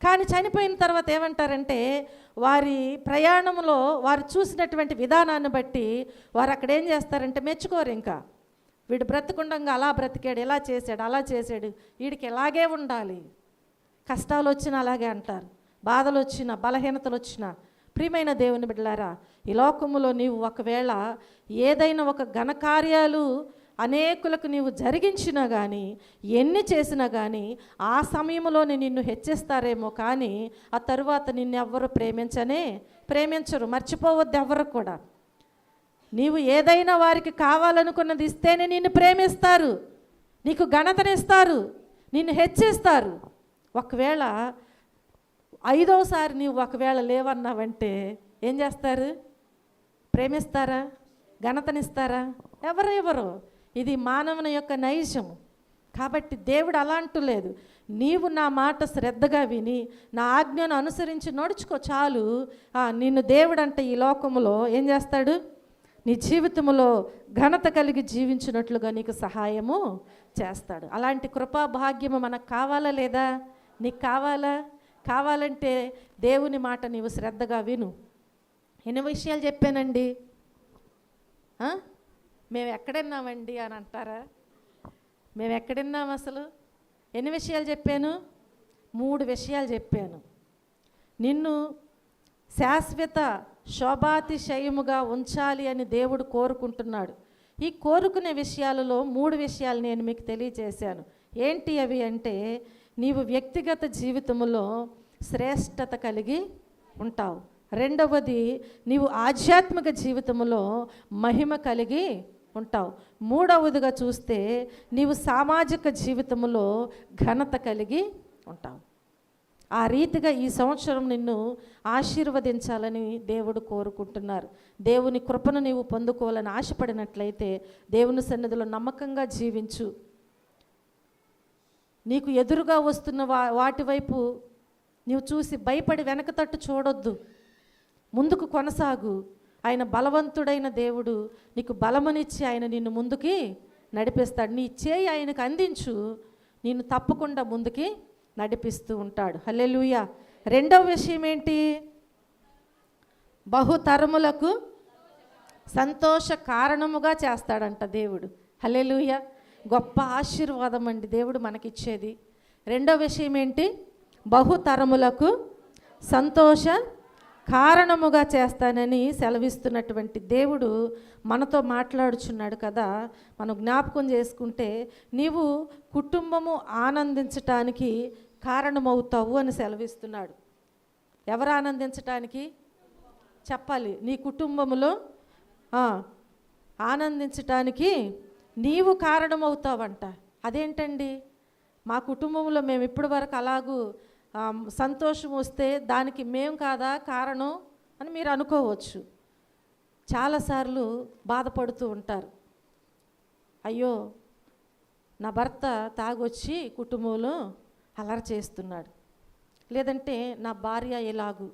కానీ చనిపోయిన తర్వాత ఏమంటారంటే వారి ప్రయాణంలో వారు చూసినటువంటి విధానాన్ని బట్టి వారు అక్కడ ఏం చేస్తారంటే మెచ్చుకోరు. ఇంకా వీడు బ్రతికుండంగా అలా బ్రతికాడు, ఇలా చేశాడు, అలా చేశాడు, వీడికి ఇలాగే ఉండాలి. కష్టాలు వచ్చినా అలాగే అంటారు, బాధలు వచ్చినా, బలహీనతలు వచ్చినా. ప్రియమైన దేవుని బిడ్డలారా, ఈ లోకములో నీవు ఒకవేళ ఏదైనా ఒక ఘనకార్యాలు అనేకులకు నీవు జరిగించినా కానీ, ఎన్ని చేసినా కానీ ఆ సమయంలోనే నిన్ను హెచ్చిస్తారేమో, కానీ ఆ తరువాత నిన్నెవ్వరు ప్రేమించరు. మర్చిపోవద్దు ఎవరు కూడా. నీవు ఏదైనా వారికి కావాలనుకున్నది ఇస్తేనే నిన్ను ప్రేమిస్తారు, నీకు ఘనతనిస్తారు, నిన్ను హెచ్చిస్తారు. ఒకవేళ 5వసారి నీవు ఒకవేళ లేవన్నావంటే ఏం చేస్తారు? ప్రేమిస్తారా? ఘనతనిస్తారా? ఎవరు? ఇది మానవుని యొక్క నైజం. కాబట్టి దేవుడు అలా అంటలేదు, నీవు నా మాట శ్రద్ధగా విని నా ఆజ్ఞను అనుసరించి నడుచుకో చాలు. నిన్ను దేవుడు అంటే ఈ లోకములో ఏం చేస్తాడు? నీ జీవితంలో ఘనత కలిగి జీవించినట్లుగా నీకు సహాయము చేస్తాడు. అలాంటి కృపా భాగ్యము మనకు కావాలా లేదా? నీకు కావాలంటే దేవుని మాట నీవు శ్రద్ధగా విను. ఎన్ని విషయాలు చెప్పానండి? మేము ఎక్కడున్నామండి అని అంటారా? మేము ఎక్కడున్నాం అసలు? ఎన్ని విషయాలు చెప్పాను? 3 విషయాలు చెప్పాను. నిన్ను శాశ్వత శోభాతిశయముగా ఉంచాలి అని దేవుడు కోరుకుంటున్నాడు. ఈ కోరుకునే విషయాలలో 3 విషయాలు నేను మీకు తెలియజేశాను. ఏంటి అవి అంటే, నీవు వ్యక్తిగత జీవితంలో శ్రేష్టత కలిగి ఉంటావు. రెండవది, నీవు ఆధ్యాత్మిక జీవితంలో మహిమ కలిగి ఉంటావు. మూడవదిగా చూస్తే నీవు సామాజిక జీవితంలో ఘనత కలిగి ఉంటావు. ఆ రీతిగా ఈ సంవత్సరం నిన్ను ఆశీర్వదించాలని దేవుడు కోరుకుంటున్నారు. దేవుని కృపను నీవు పొందుకోవాలని ఆశపడినట్లయితే దేవుని సన్నిధిలో నమ్మకంగా జీవించు. నీకు ఎదురుగా వస్తున్న వాటి వైపు నీవు చూసి భయపడి వెనక తట్టు చూడొద్దు. ముందుకు కొనసాగు. ఆయన బలవంతుడైన దేవుడు. నీకు బలమునిచ్చి ఆయన నిన్ను ముందుకి నడిపిస్తాడు. నీ చేయి ఆయనకు అందించు, నిన్ను తప్పకుండా ముందుకి నడిపిస్తూ ఉంటాడు. హల్లెలూయా. రెండవ విషయం ఏంటి? బహుతరములకు సంతోష కారణముగా చేస్తాడంట దేవుడు. హల్లెలూయా. గొప్ప ఆశీర్వాదం అండి దేవుడు మనకిచ్చేది. రెండవ విషయం ఏంటి? బహుతరములకు సంతోష కారణముగా చేస్తానని సెలవిస్తున్నటువంటి దేవుడు మనతో మాట్లాడుచున్నాడు కదా. మనం జ్ఞాపకం చేసుకుంటే, నీవు కుటుంబము ఆనందించటానికి కారణమవుతావు అని సెలవిస్తున్నాడు. ఎవరు ఆనందించటానికి చెప్పాలి? నీ కుటుంబములో ఆనందించటానికి నీవు కారణమవుతావంట. అదేంటండి? మా కుటుంబంలో మేము ఇప్పటి వరకు అలాగూ సంతోషం వస్తే దానికి మేము కాదా కారణం అని మీరు అనుకోవచ్చు. చాలాసార్లు బాధపడుతూ ఉంటారు. అయ్యో, నా భర్త తాగొచ్చి కుటుంబంలో అలర చేస్తున్నాడు, లేదంటే నా భార్య ఇలాగు,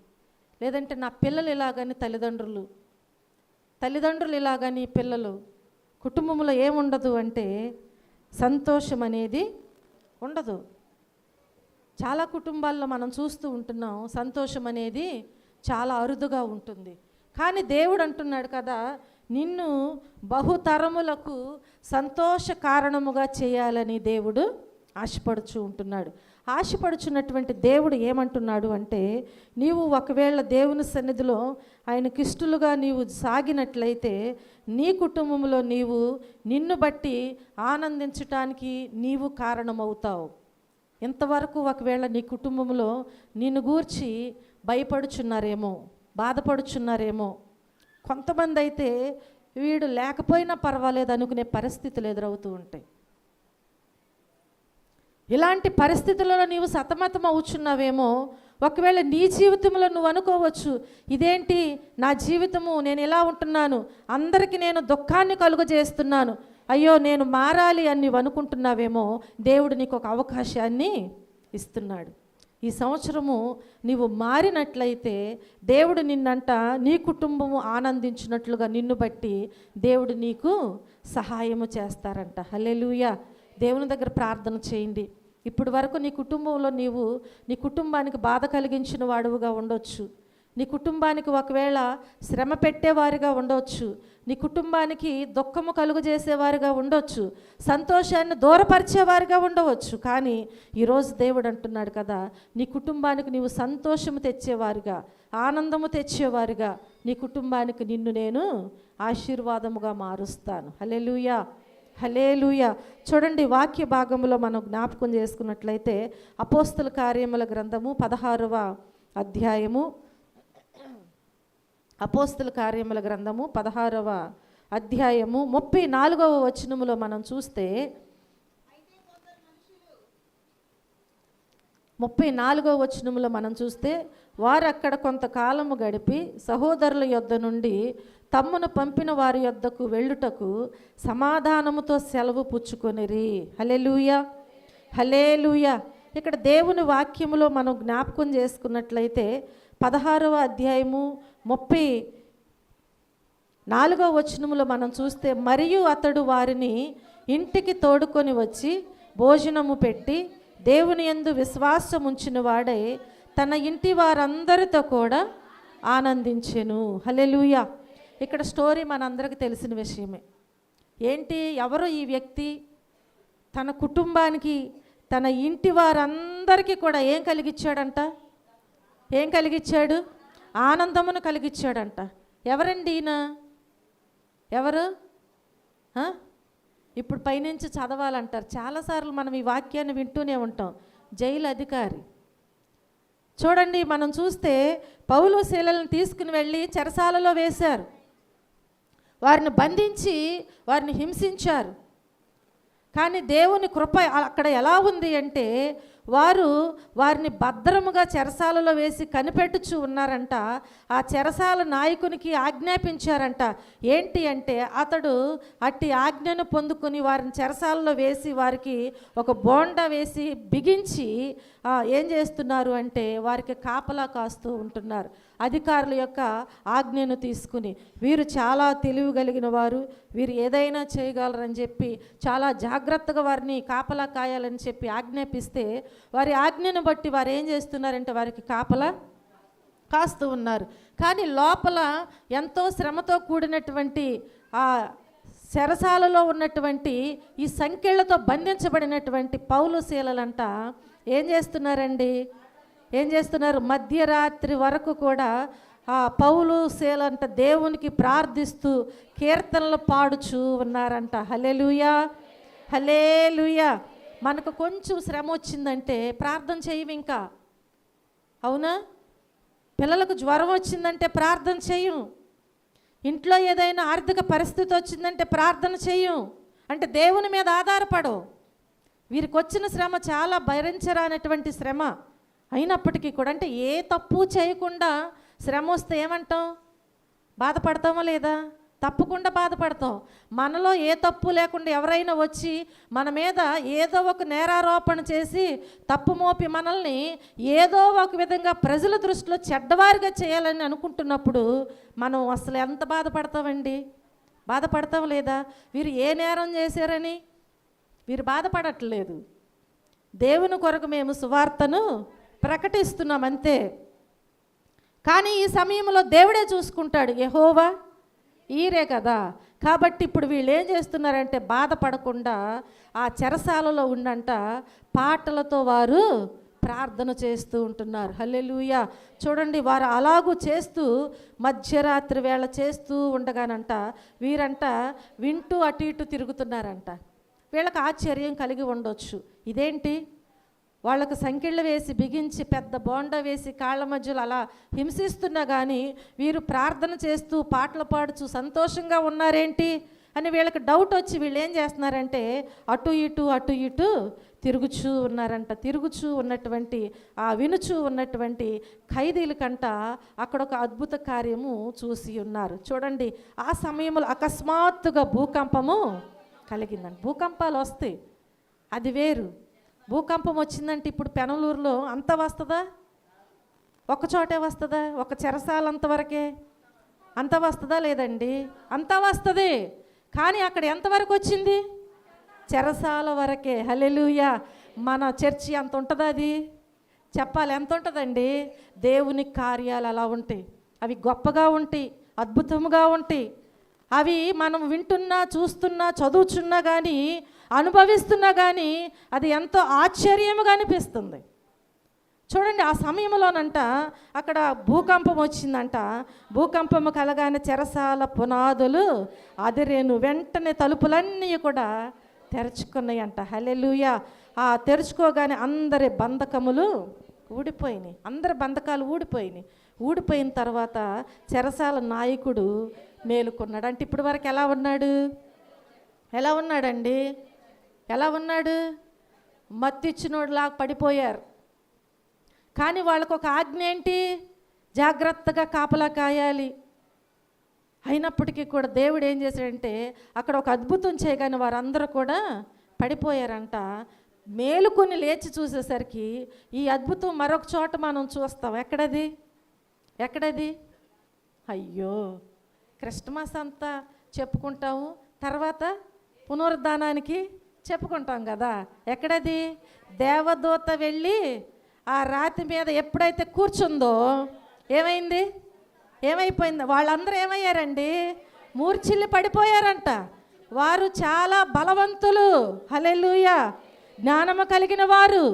లేదంటే నా పిల్లలు ఇలాగని తల్లిదండ్రులు ఇలాగని పిల్లలు. కుటుంబంలో ఏముండదు అంటే సంతోషం అనేది ఉండదు. చాలా కుటుంబాల్లో మనం చూస్తూ ఉంటున్నాం, సంతోషం అనేది చాలా అరుదుగా ఉంటుంది. కానీ దేవుడు అంటున్నాడు కదా, నిన్ను బహుతరములకు సంతోష కారణముగా చేయాలని దేవుడు ఆశపడుచు ఉంటున్నాడు. ఆశపడుచున్నటువంటి దేవుడు ఏమంటున్నాడు అంటే, నీవు ఒకవేళ దేవుని సన్నిధిలో ఆయనకిష్టులుగా నీవు సాగినట్లయితే నీ కుటుంబంలో నీవు నిన్ను బట్టి ఆనందించటానికి నీవు కారణమవుతావు. ఇంతవరకు ఒకవేళ నీ కుటుంబంలో నిన్ను గూర్చి భయపడుచున్నారేమో, బాధపడుచున్నారేమో. కొంతమంది అయితే వీడు లేకపోయినా పర్వాలేదు అనుకునే పరిస్థితులు ఎదురవుతూ ఉంటాయి. ఇలాంటి పరిస్థితులలో నీవు సతమతం అవుచున్నావేమో. ఒకవేళ నీ జీవితంలో నువ్వు అనుకోవచ్చు, ఇదేంటి నా జీవితము, నేను ఎలా ఉంటున్నాను, అందరికీ నేను దుఃఖాన్ని కలుగజేస్తున్నాను, అయ్యో నేను మారాలి అని నీవు అనుకుంటున్నావేమో. దేవుడు నీకు ఒక అవకాశాన్ని ఇస్తున్నాడు. ఈ సంవత్సరము నీవు మారినట్లయితే దేవుడు నిన్నంట నీ కుటుంబము ఆనందించినట్లుగా నిన్ను బట్టి దేవుడు నీకు సహాయము చేస్తారంట. హల్లెలూయా. దేవుని దగ్గర ప్రార్థన చేయండి. ఇప్పటి వరకు నీ కుటుంబంలో నీవు నీ కుటుంబానికి బాధ కలిగించిన వాడుగా ఉండొచ్చు. నీ కుటుంబానికి ఒకవేళ శ్రమ పెట్టేవారిగా ఉండవచ్చు. నీ కుటుంబానికి దుఃఖము కలుగజేసేవారిగా ఉండొచ్చు. సంతోషాన్ని దూరపరిచేవారిగా ఉండవచ్చు. కానీ ఈరోజు దేవుడు అంటున్నాడు కదా, నీ కుటుంబానికి నీవు సంతోషము తెచ్చేవారిగా, ఆనందము తెచ్చేవారిగా నీ కుటుంబానికి నిన్ను నేను ఆశీర్వాదముగా మారుస్తాను. హల్లెలూయా. హల్లెలూయా. చూడండి, వాక్య భాగంలో మనం జ్ఞాపకం చేసుకున్నట్లయితే అపోస్తల కార్యముల గ్రంథము 16వ అధ్యాయము, అపోస్తల కార్యముల గ్రంథము 16వ అధ్యాయము 34వ వచనములో మనం చూస్తే, 34వ వచనములో మనం చూస్తే, వారు అక్కడ కొంతకాలము గడిపి సహోదరుల యొద్ద నుండి తమ్మును పంపిన వారి యొద్దకు వెళ్ళుటకు సమాధానముతో సెలవు పుచ్చుకొనిరి. హల్లెలూయా. హల్లెలూయా. ఇక్కడ దేవుని వాక్యములో మనం జ్ఞాపకం చేసుకున్నట్లయితే 16వ అధ్యాయము 34వ వచనములో మనం చూస్తే, మరియు అతడు వారిని ఇంటికి తోడుకొని వచ్చి భోజనము పెట్టి దేవుని యందు విశ్వాసం ఉంచిన వాడై తన ఇంటి వారందరితో కూడా ఆనందించెను. హల్లెలూయా. ఇక్కడ స్టోరీ మనందరికీ తెలిసిన విషయమే. ఏంటి, ఎవరు ఈ వ్యక్తి? తన కుటుంబానికి, తన ఇంటి వారందరికీ కూడా ఏం కలిగించాడంట? ఏం కలిగించాడు? ఆనందమును కలిగించాడంట. ఎవరండి ఈయన? ఎవరు? ఇప్పుడు పైనుంచి చదవాలంటారు. చాలాసార్లు మనం ఈ వాక్యాన్ని వింటూనే ఉంటాం. జైలు అధికారి. చూడండి, మనం చూస్తే పౌలు శీలలను తీసుకుని వెళ్ళి చెరసాలలో వేశారు. వారిని బంధించి వారిని హింసించారు. కానీ దేవుని కృప అక్కడ ఎలా ఉంది అంటే, వారిని భద్రముగా చెరసాలలో వేసి కనిపెట్టుచూ ఉన్నారంట. ఆ చెరసాల నాయకునికి ఆజ్ఞాపించారంట. ఏంటి అంటే, అతడు అట్టి ఆజ్ఞను పొందుకుని వారిని చెరసాలలో వేసి వారికి ఒక బోండా వేసి బిగించి ఏం చేస్తున్నారు అంటే, వారికి కాపలా కాస్తూ ఉంటున్నారు. అధికారుల యొక్క ఆజ్ఞను తీసుకుని వీరు చాలా తెలివి కలిగిన వారు, వీరు ఏదైనా చేయగలరని చెప్పి చాలా జాగ్రత్తగా వారిని కాపలా కాయాలని చెప్పి ఆజ్ఞాపిస్తే, వారి ఆజ్ఞను బట్టి వారు ఏం చేస్తున్నారంటే వారికి కాపలా కాస్తూ ఉన్నారు. కానీ లోపల ఎంతో శ్రమతో కూడినటువంటి ఆ చెరసాలలో ఉన్నటువంటి ఈ సంకెళ్లతో బంధించబడినటువంటి పౌలు శీలలంట ఏం చేస్తున్నారండి? మధ్యరాత్రి వరకు కూడా ఆ పౌలు శీలంట దేవునికి ప్రార్థిస్తూ కీర్తనలు పాడుచూ ఉన్నారంట. హల్లెలూయా, హల్లెలూయా. మనకు కొంచెం శ్రమ వచ్చిందంటే ప్రార్థన చేయము ఇంకా, అవునా? పిల్లలకు జ్వరం వచ్చిందంటే ప్రార్థన చేయం. ఇంట్లో ఏదైనా ఆర్థిక పరిస్థితి వచ్చిందంటే ప్రార్థన చేయం. అంటే దేవుని మీద ఆధారపడవు. వీరికి వచ్చిన శ్రమ చాలా భరించరానటువంటి శ్రమ అయినప్పటికీ కూడా, అంటే ఏ తప్పు చేయకుండా శ్రమ వస్తే ఏమంటాం? బాధపడతామా లేదా? తప్పకుండా బాధపడతాం. మనలో ఏ తప్పు లేకుండా ఎవరైనా వచ్చి మన మీద ఏదో ఒక నేరారోపణ చేసి తప్పు మోపి మనల్ని ఏదో ఒక విధంగా ప్రజల దృష్టిలో చెడ్డవారిగా చేయాలని అనుకుంటున్నప్పుడు మనం అసలు ఎంత బాధపడతామండి? బాధపడతాం లేదా? వీరు ఏ నేరం చేశారని వీరు బాధపడట్లేదు. దేవుని కొరకు మేము సువార్తను ప్రకటిస్తున్నాం అంతే. కానీ ఈ సమయంలో దేవుడే చూసుకుంటాడు. యెహోవా ఈరే కదా. కాబట్టి ఇప్పుడు వీళ్ళు ఏం చేస్తున్నారంటే, బాధపడకుండా ఆ చెరసాలలో ఉండంట పాటలతో వారు ప్రార్థన చేస్తూ ఉంటున్నారు. హల్లెలూయా. చూడండి, వారు అలాగూ చేస్తూ మధ్యరాత్రి వేళ చేస్తూ ఉండగానంట వీరంట వింటూ అటు ఇటు తిరుగుతున్నారంట. వీళ్ళకి ఆశ్చర్యం కలిగి ఉండొచ్చు. ఇదేంటి, వాళ్ళకు సంకెళ్ళు వేసి బిగించి పెద్ద బోండా వేసి కాళ్ళ మధ్యలో అలా హింసిస్తున్నా కానీ వీరు ప్రార్థన చేస్తూ పాటలు పాడుచూ సంతోషంగా ఉన్నారేంటి అని వీళ్ళకి డౌట్ వచ్చి వీళ్ళు ఏం చేస్తున్నారంటే అటు ఇటు తిరుగుచూ ఉన్నారంట. తిరుగుచూ ఉన్నటువంటి వినుచూ ఉన్నటువంటి ఖైదీలకంట అక్కడ ఒక అద్భుత కార్యము చూసి ఉన్నారు. చూడండి, ఆ సమయంలో అకస్మాత్తుగా భూకంపము కలిగిందండి. భూకంపాలు వస్తాయి, అది వేరు. భూకంపం వచ్చిందంటే ఇప్పుడు పెనలూరులో అంత వస్తుందా? ఒక చోటే వస్తుందా? ఒక చెరసాల అంతవరకే అంత వస్తుందా? లేదండి, అంత వస్తుంది. కానీ అక్కడ ఎంతవరకు వచ్చింది? చెరసాల వరకే. హల్లెలూయా. మన చర్చి అంత ఉంటుందా? అది చెప్పాలి, ఎంత ఉంటుందండి? దేవుని కార్యాలు అలా ఉంటాయి. అవి గొప్పగా ఉంటాయి, అద్భుతంగా ఉంటాయి. అవి మనం వింటున్నా, చూస్తున్నా, చదువుచున్నా కానీ, అనుభవిస్తున్నా కానీ అది ఎంతో ఆశ్చర్యముగా అనిపిస్తుంది. చూడండి, ఆ సమయంలోనంట అక్కడ భూకంపం వచ్చిందంట. భూకంపము కలగానే చెరసాల పునాదులు అదిరేను. వెంటనే తలుపులన్నీ కూడా తెరుచుకున్నాయంట. హల్లెలూయా. తెరుచుకోగానే అందరి బంధకములు ఊడిపోయినాయి. అందరి బంధకాలు ఊడిపోయినాయి. ఊడిపోయిన తర్వాత చెరసాల నాయకుడు మేలుకున్నాడు. అంటే ఇప్పటి వరకు ఎలా ఉన్నాడు? ఎలా ఉన్నాడండి? ఎలా ఉన్నాడు? మత్తిచ్చినోడులాగా పడిపోయారు. కానీ వాళ్ళకు ఒక ఆజ్ఞ ఏంటి? జాగ్రత్తగా కాపలా కాయాలి. అయినప్పటికీ కూడా దేవుడు ఏం చేశాడంటే అక్కడ ఒక అద్భుతం చేయగానే వారందరూ కూడా పడిపోయారంట. మేలుకొని లేచి చూసేసరికి ఈ అద్భుతం మరొక చోట మనం చూస్తాం. ఎక్కడది? అయ్యో, క్రిస్మస్ అంతా చెప్పుకుంటాము, తర్వాత పునరుద్ధానానికి చెప్పుకుంటాం కదా. ఎక్కడది? దేవదూత వెళ్ళి ఆ రాతి మీద ఎప్పుడైతే కూర్చుందో ఏమైపోయింది? వాళ్ళందరూ ఏమయ్యారండి? మూర్ఛిల్లి పడిపోయారంట. వారు చాలా బలవంతులు. హల్లెలూయా. జ్ఞానము కలిగిన వారు.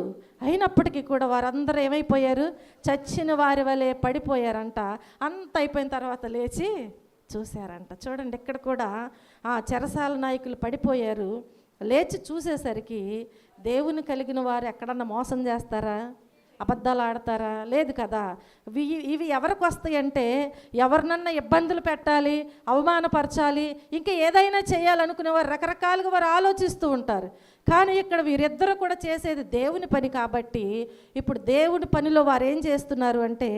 అయినప్పటికీ కూడా వారందరూ ఏమైపోయారు? చచ్చిన వారి వలె పడిపోయారంట. అంత అయిపోయిన తర్వాత లేచి చూశారంట. చూడండి, ఇక్కడ కూడా ఆ చెరసాల నాయకులు పడిపోయారు. లేచి చూసేసరికి దేవుని కలిగిన వారు ఎక్కడన్నా మోసం చేస్తారా? అబద్ధాలు ఆడతారా? లేదు కదా. ఇవి ఎవరికి వస్తాయంటే ఎవరినన్నా ఇబ్బందులు పెట్టాలి, అవమానపరచాలి, ఇంకా ఏదైనా చేయాలనుకునేవారు రకరకాలుగా వారు ఆలోచిస్తూ ఉంటారు. కానీ ఇక్కడ వీరిద్దరూ కూడా చేసేది దేవుని పని కాబట్టి ఇప్పుడు దేవుని పనిలో వారు ఏం చేస్తున్నారు అంటే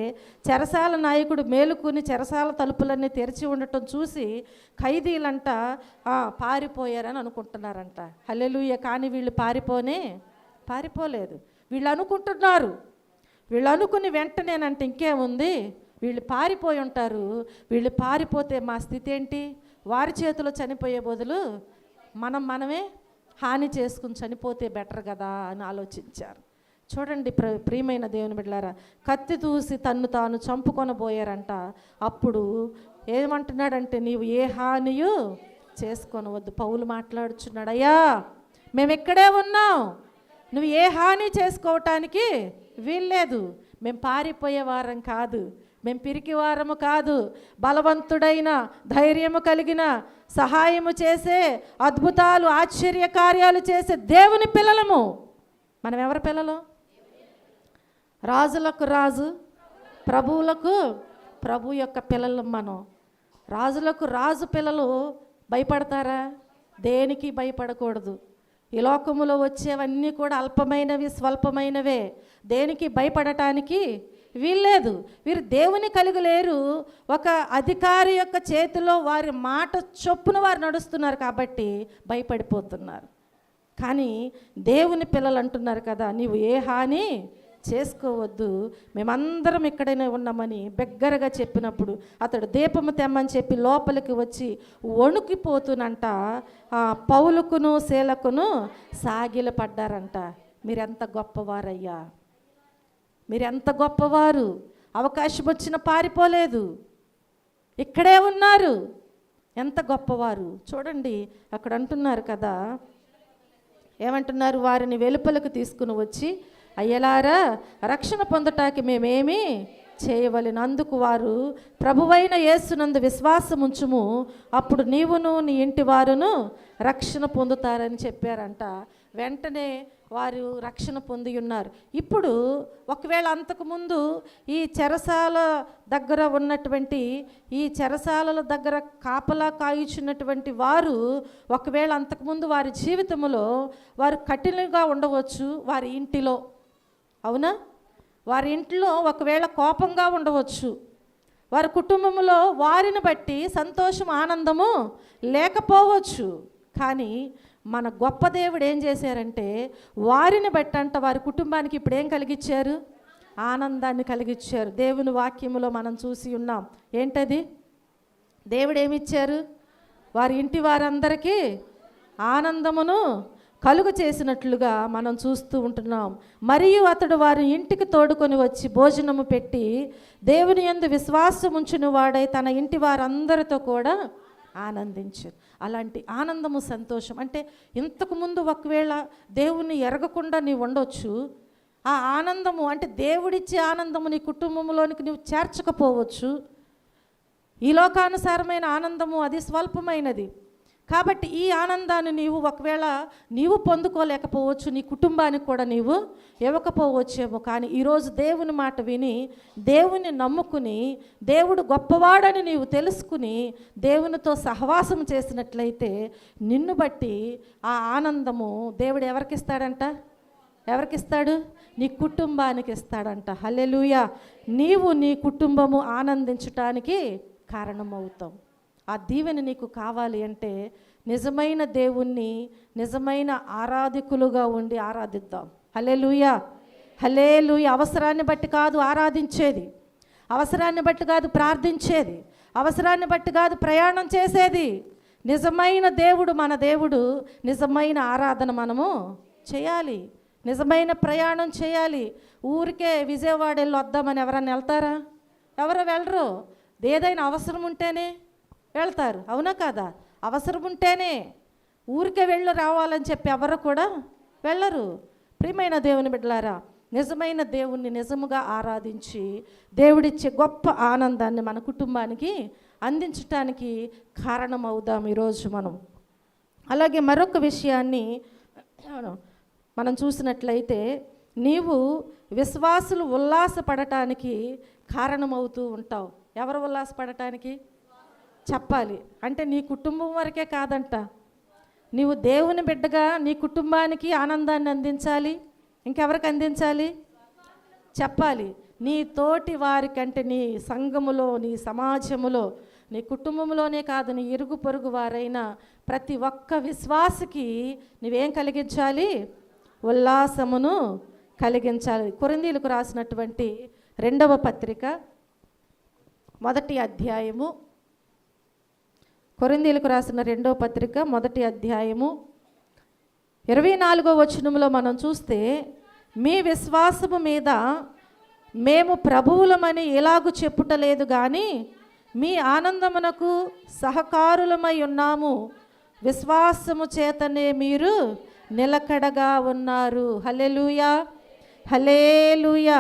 చెరసాల నాయకుడు మేలుకుని చెరసాల తలుపులన్నీ తెరిచి ఉండటం చూసి ఖైదీలంట పారిపోయారని అనుకుంటున్నారంట. హల్లెలూయా. కానీ వీళ్ళు పారిపోలేదు. వీళ్ళు అనుకుంటున్నారు. వీళ్ళు అనుకుని వెంటనేనంటే ఇంకేముంది, వీళ్ళు పారిపోయి ఉంటారు. వీళ్ళు పారిపోతే మా స్థితి ఏంటి? వారి చేతిలో చనిపోయే బదులు మనమే హాని చేసుకుని చనిపోతే బెటర్ కదా అని ఆలోచించారు. చూడండి ప్రియమైన దేవుని బిడ్డలారా, కత్తి దూసి తన్ను తాను చంపుకొనబోయారంట. అప్పుడు ఏమంటున్నాడంటే నీవు ఏ హానియు చేసుకొనవద్దు. పౌలు మాట్లాడుచున్నాడు, అయ్యా మేము ఇక్కడే ఉన్నాం, నువ్వు ఏ హాని చేసుకోవటానికి వీల్లేదు. మేము పారిపోయే వారం కాదు, మేము పిరికి వారము కాదు, బలవంతుడైన ధైర్యము కలిగిన సహాయము చేసే అద్భుతాలు ఆశ్చర్య కార్యాలు చేసే దేవుని పిల్లలము. మనం ఎవరి పిల్లలు? రాజులకు రాజు, ప్రభువులకు ప్రభు యొక్క పిల్లలు మనం. రాజులకు రాజు పిల్లలు భయపడతారా? దేనికి భయపడకూడదు. ఈ లోకములో వచ్చేవన్నీ కూడా అల్పమైనవి, స్వల్పమైనవే. దేనికి భయపడటానికి వీల్లేదు. వీరు దేవుని కలిగలేరు. ఒక అధికారి యొక్క చేతిలో వారి మాట చొప్పున వారు నడుస్తున్నారు కాబట్టి భయపడిపోతున్నారు. కానీ దేవుని పిల్లలు అంటున్నారు కదా, నీవు ఏ హాని చేసుకోవద్దు, మేమందరం ఇక్కడనే ఉన్నామని బిగ్గరగా చెప్పినప్పుడు అతడు దీపము తెమ్మని చెప్పి లోపలికి వచ్చి వణుకిపోతునంట పౌలుకును శీలకును సాగిలపడ్డారంట. మీరెంత గొప్పవారయ్యా, మీరెంత గొప్పవారు. అవకాశం వచ్చిన పారిపోలేదు, ఇక్కడే ఉన్నారు. ఎంత గొప్పవారు చూడండి. అక్కడ అంటున్నారు కదా, ఏమంటున్నారు? వారిని వెలుపలకు తీసుకుని వచ్చి అయ్యలారా రక్షణ పొందటానికి మేమేమి చేయవలెను? అందుకు వారు ప్రభువైన యేసునందు విశ్వాసముంచుము, అప్పుడు నీవును నీ ఇంటి వారును రక్షణ పొందుతారని చెప్పారంట. వెంటనే వారు రక్షణ పొంది ఉన్నారు. ఇప్పుడు ఒకవేళ అంతకుముందు ఈ చెరసాల దగ్గర ఉన్నటువంటి ఈ చెరసాల దగ్గర కాపలా కాయుచున్నటువంటి వారు ఒకవేళ అంతకుముందు వారి జీవితంలో వారు కఠినంగా ఉండవచ్చు. వారి ఇంటిలో, అవునా, వారి ఇంట్లో ఒకవేళ కోపంగా ఉండవచ్చు. వారి కుటుంబంలో వారిని బట్టి సంతోషం, ఆనందము లేకపోవచ్చు. కానీ మన గొప్ప దేవుడు ఏం చేశారంటే వారిని బట్టి అంట వారి కుటుంబానికి ఇప్పుడు ఏం కలిగించారు? ఆనందాన్ని కలిగించారు. దేవుని వాక్యములో మనం చూసి ఉన్నాం. ఏంటది? దేవుడు ఏమిచ్చారు? వారి ఇంటి వారందరికీ ఆనందమును కలుగు చేసినట్లుగా మనం చూస్తూ ఉంటున్నాం. మరియు అతడు వారి ఇంటికి తోడుకొని వచ్చి భోజనము పెట్టి దేవుని యందు విశ్వాసం ఉంచిన వాడై తన ఇంటి వారందరితో కూడా ఆనందించారు. అలాంటి ఆనందము, సంతోషం అంటే ఇంతకుముందు ఒకవేళ దేవుణ్ణి ఎరగకుండా నీవు ఉండొచ్చు. ఆ ఆనందము అంటే దేవుడిచ్చే ఆనందము నీ కుటుంబంలోనికి నువ్వు చేర్చకపోవచ్చు. ఈ లోకానుసారమైన ఆనందము అది స్వల్పమైనది. కాబట్టి ఈ ఆనందాన్ని నీవు ఒకవేళ నీవు పొందుకోలేకపోవచ్చు, నీ కుటుంబానికి కూడా నీవు ఇవ్వకపోవచ్చేమో. కానీ ఈరోజు దేవుని మాట విని దేవుని నమ్ముకుని దేవుడు గొప్పవాడని నీవు తెలుసుకుని దేవునితో సహవాసం చేసినట్లయితే నిన్ను బట్టి ఆ ఆనందము దేవుడు ఎవరికి ఇస్తాడంట? ఎవరికి ఇస్తాడు? నీ కుటుంబానికి ఇస్తాడంట. హల్లెలూయా. నీవు నీ కుటుంబము ఆనందించటానికి కారణమవుతావు. ఆ దీవెన నీకు కావాలి అంటే నిజమైన దేవుణ్ణి నిజమైన ఆరాధికులుగా ఉండి ఆరాధిద్దాం. హల్లెలూయా, హల్లెలూయా. అవసరాన్ని బట్టి కాదు ఆరాధించేది, అవసరాన్ని బట్టి కాదు ప్రార్థించేది, అవసరాన్ని బట్టి కాదు ప్రయాణం చేసేది. నిజమైన దేవుడు మన దేవుడు, నిజమైన ఆరాధన మనము చేయాలి, నిజమైన ప్రయాణం చేయాలి. ఊరికే విజయవాడ వెళ్ళి వద్దామని ఎవరన్నా వెళ్తారా? ఎవరు వెళ్ళరు. ఏదైనా అవసరం ఉంటేనే వెళ్తారు, అవునా కాదా? అవసరం ఉంటేనే, ఊరికే వెళ్ళు రావాలని చెప్పి ఎవరు కూడా వెళ్ళరు. ప్రియమైన దేవుని బిడ్డలారా, నిజమైన దేవుణ్ణి నిజముగా ఆరాధించి దేవుడిచ్చే గొప్ప ఆనందాన్ని మన కుటుంబానికి అందించటానికి కారణమవుదాం ఈరోజు మనం. అలాగే మరొక విషయాన్ని మనం చూసినట్లయితే, నీవు విశ్వాసులు ఉల్లాసపడటానికి కారణమవుతూ ఉంటావు. ఎవరు ఉల్లాసపడటానికి? చెప్పాలి అంటే నీ కుటుంబం వరకే కాదంట, నీవు దేవుని బిడ్డగా నీ కుటుంబానికి ఆనందాన్ని అందించాలి. ఇంకెవరికి అందించాలి? చెప్పాలి. నీ తోటి వారికంటే, నీ సంఘములో, నీ సమాజములో, నీ కుటుంబంలోనే కాదు, నీ ఇరుగు పొరుగు వారైన ప్రతి ఒక్క విశ్వాసికి నువ్వేం కలిగించాలి? ఉల్లాసమును కలిగించాలి. కొరింథీయులకు రాసినటువంటి 2వ పత్రిక 1వ అధ్యాయము, కొరింథీయులకు రాసిన 2వ పత్రిక 1వ అధ్యాయము 24వ వచనంలో మనం చూస్తే, మీ విశ్వాసము మీద మేము ప్రభువులమని ఎలాగూ చెప్పుటలేదు కానీ మీ ఆనందమునకు సహకారులమై ఉన్నాము, విశ్వాసము చేతనే మీరు నిలకడగా ఉన్నారు. హల్లెలూయా, హల్లెలూయా.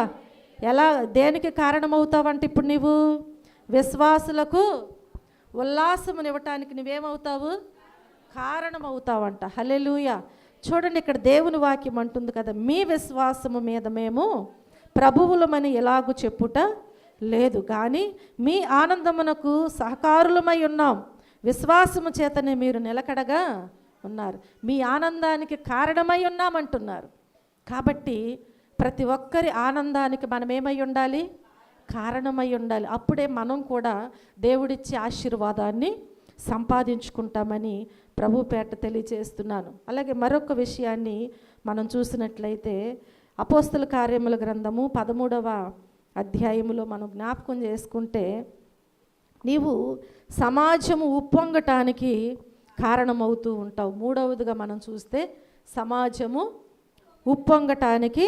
ఎలా, దేనికి కారణమవుతావంటే ఇప్పుడు నీవు విశ్వాసులకు ఉల్లాసమునివ్వటానికి నువ్వేమవుతావు? కారణమవుతావంట. హల్లెలూయా. చూడండి, ఇక్కడ దేవుని వాక్యం అంటుంది కదా, మీ విశ్వాసము మీద మేము ప్రభువులమని ఎలాగూ చెప్పుట లేదు కానీ మీ ఆనందమునకు సహకారులమై ఉన్నాం, విశ్వాసము చేతనే మీరు నిలకడగా ఉన్నారు. మీ ఆనందానికి కారణమై ఉన్నామంటున్నారు. కాబట్టి ప్రతి ఒక్కరి ఆనందానికి మనం ఏమై ఉండాలి? కారణమై ఉండాలి. అప్పుడే మనం కూడా దేవుడిచ్చే ఆశీర్వాదాన్ని సంపాదించుకుంటామని ప్రభుపేట తెలియజేస్తున్నాను. అలాగే మరొక విషయాన్ని మనం చూసినట్లయితే, అపోస్తల కార్యముల గ్రంథము 13వ అధ్యాయములో మనం జ్ఞాపకం చేసుకుంటే, నీవు సమాజము ఉప్పొంగటానికి కారణమవుతూ ఉంటావు. 3వదిగా మనం చూస్తే సమాజము ఉప్పొంగటానికి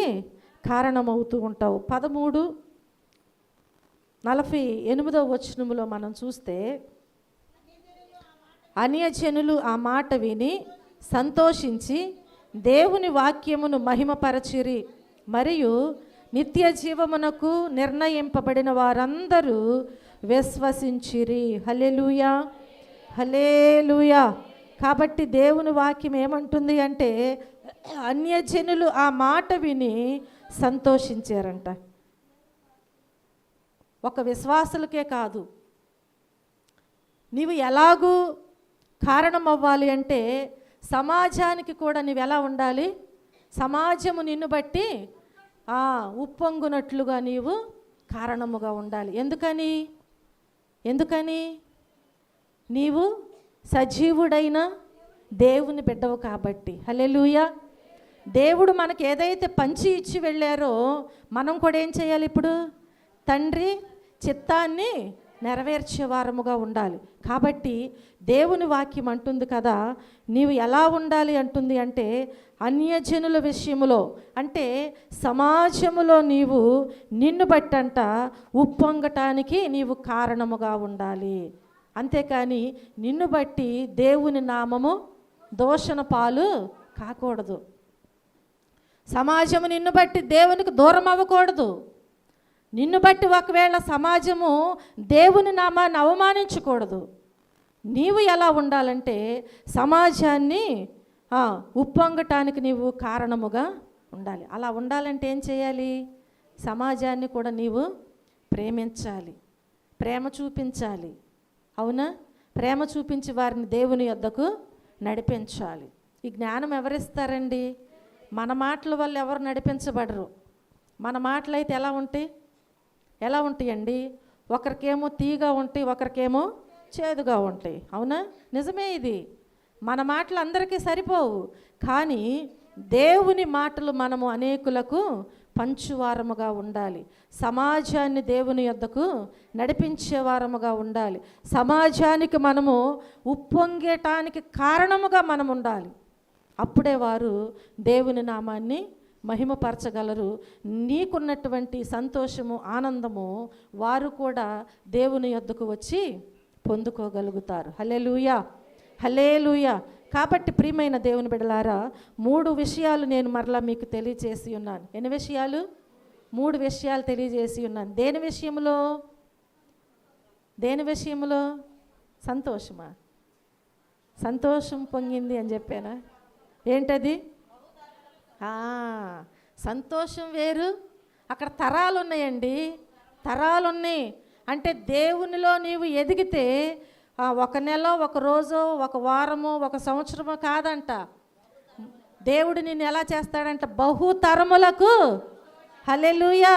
కారణమవుతూ ఉంటావు. 13:48 వచనములో మనం చూస్తే, అన్యజనులు ఆ మాట విని సంతోషించి దేవుని వాక్యమును మహిమపరచిరి, మరియు నిత్య జీవమునకు నిర్ణయింపబడిన వారందరూ విశ్వసించిరి. హల్లెలూయా, హల్లెలూయా. కాబట్టి దేవుని వాక్యం ఏమంటుంది అంటే, అన్యజనులు ఆ మాట విని సంతోషించారంట. ఒక విశ్వాసులకే కాదు, నీవు ఎలాగూ కారణం అవ్వాలి అంటే సమాజానికి కూడా నీవు ఎలా ఉండాలి? సమాజము నిన్ను బట్టి ఉప్పొంగునట్లుగా నీవు కారణముగా ఉండాలి. ఎందుకని నీవు సజీవుడైన దేవుని బిడ్డవు కాబట్టి. హల్లెలూయా. దేవుడు మనకు ఏదైతే పంచి ఇచ్చి వెళ్ళారో మనం కూడా ఏం చేయాలి? ఇప్పుడు తండ్రి చిత్తాన్ని నెరవేర్చే వారముగా ఉండాలి. కాబట్టి దేవుని వాక్యం అంటుంది కదా, నీవు ఎలా ఉండాలి అంటుంది అంటే, అన్యజనుల విషయములో అంటే సమాజములో నీవు నిన్ను బట్టంట ఉప్పొంగటానికి నీవు కారణముగా ఉండాలి. అంతేకాని నిన్ను బట్టి దేవుని నామము దోషణ పాలు కాకూడదు. సమాజము నిన్ను బట్టి దేవునికి దూరం అవ్వకూడదు. నిన్ను బట్టి ఒకవేళ సమాజము దేవుని నామాన్ని అవమానించకూడదు. నీవు ఎలా ఉండాలంటే సమాజాన్ని ఉప్పొంగటానికి నీవు కారణముగా ఉండాలి. అలా ఉండాలంటే ఏం చేయాలి? సమాజాన్ని కూడా నీవు ప్రేమించాలి, ప్రేమ చూపించాలి. అవునా? ప్రేమ చూపించి వారిని దేవుని యొద్దకు నడిపించాలి. ఈ జ్ఞానం ఎవరిస్తారండి? మన మాటల వల్ల ఎవరు నడిపించబడరు. మన మాటలు అయితే ఎలా ఉంటాయండి? ఒకరికేమో తీగా ఉంటాయి, ఒకరికేమో చేదుగా ఉంటాయి. అవునా? నిజమే ఇది. మన మాటలు అందరికీ సరిపోవు, కానీ దేవుని మాటలు మనము అనేకులకు పంచువారముగా ఉండాలి. సమాజాన్ని దేవుని యొద్దకు నడిపించే వారముగా ఉండాలి. సమాజానికి మనము ఉప్పొంగటానికి కారణముగా మనం ఉండాలి. అప్పుడే వారు దేవుని నామాన్ని మహిమపరచగలరు. నీకున్నటువంటి సంతోషము, ఆనందము వారు కూడా దేవుని యొద్దకు వచ్చి పొందుకోగలుగుతారు. హల్లెలూయా, హల్లెలూయా. కాబట్టి ప్రియమైన దేవుని బిడ్డలారా, 3 విషయాలు నేను మరలా మీకు తెలియజేసి ఉన్నాను. ఎన్ని విషయాలు? 3 విషయాలు తెలియజేసి ఉన్నాను. దేని విషయంలో? సంతోషమా? సంతోషం పొంగింది అని చెప్పానా? ఏంటది? సంతోషం వేరు, అక్కడ తరాలు ఉన్నాయండి. తరాలు ఉన్నాయి అంటే దేవునిలో నీవు ఎదిగితే 1 నెల, 1 రోజు, 1 వారము, 1 సంవత్సరమో కాదంట. దేవుడు నిన్ను ఎలా చేస్తాడంట? బహుతరములకు, హల్లెలూయా,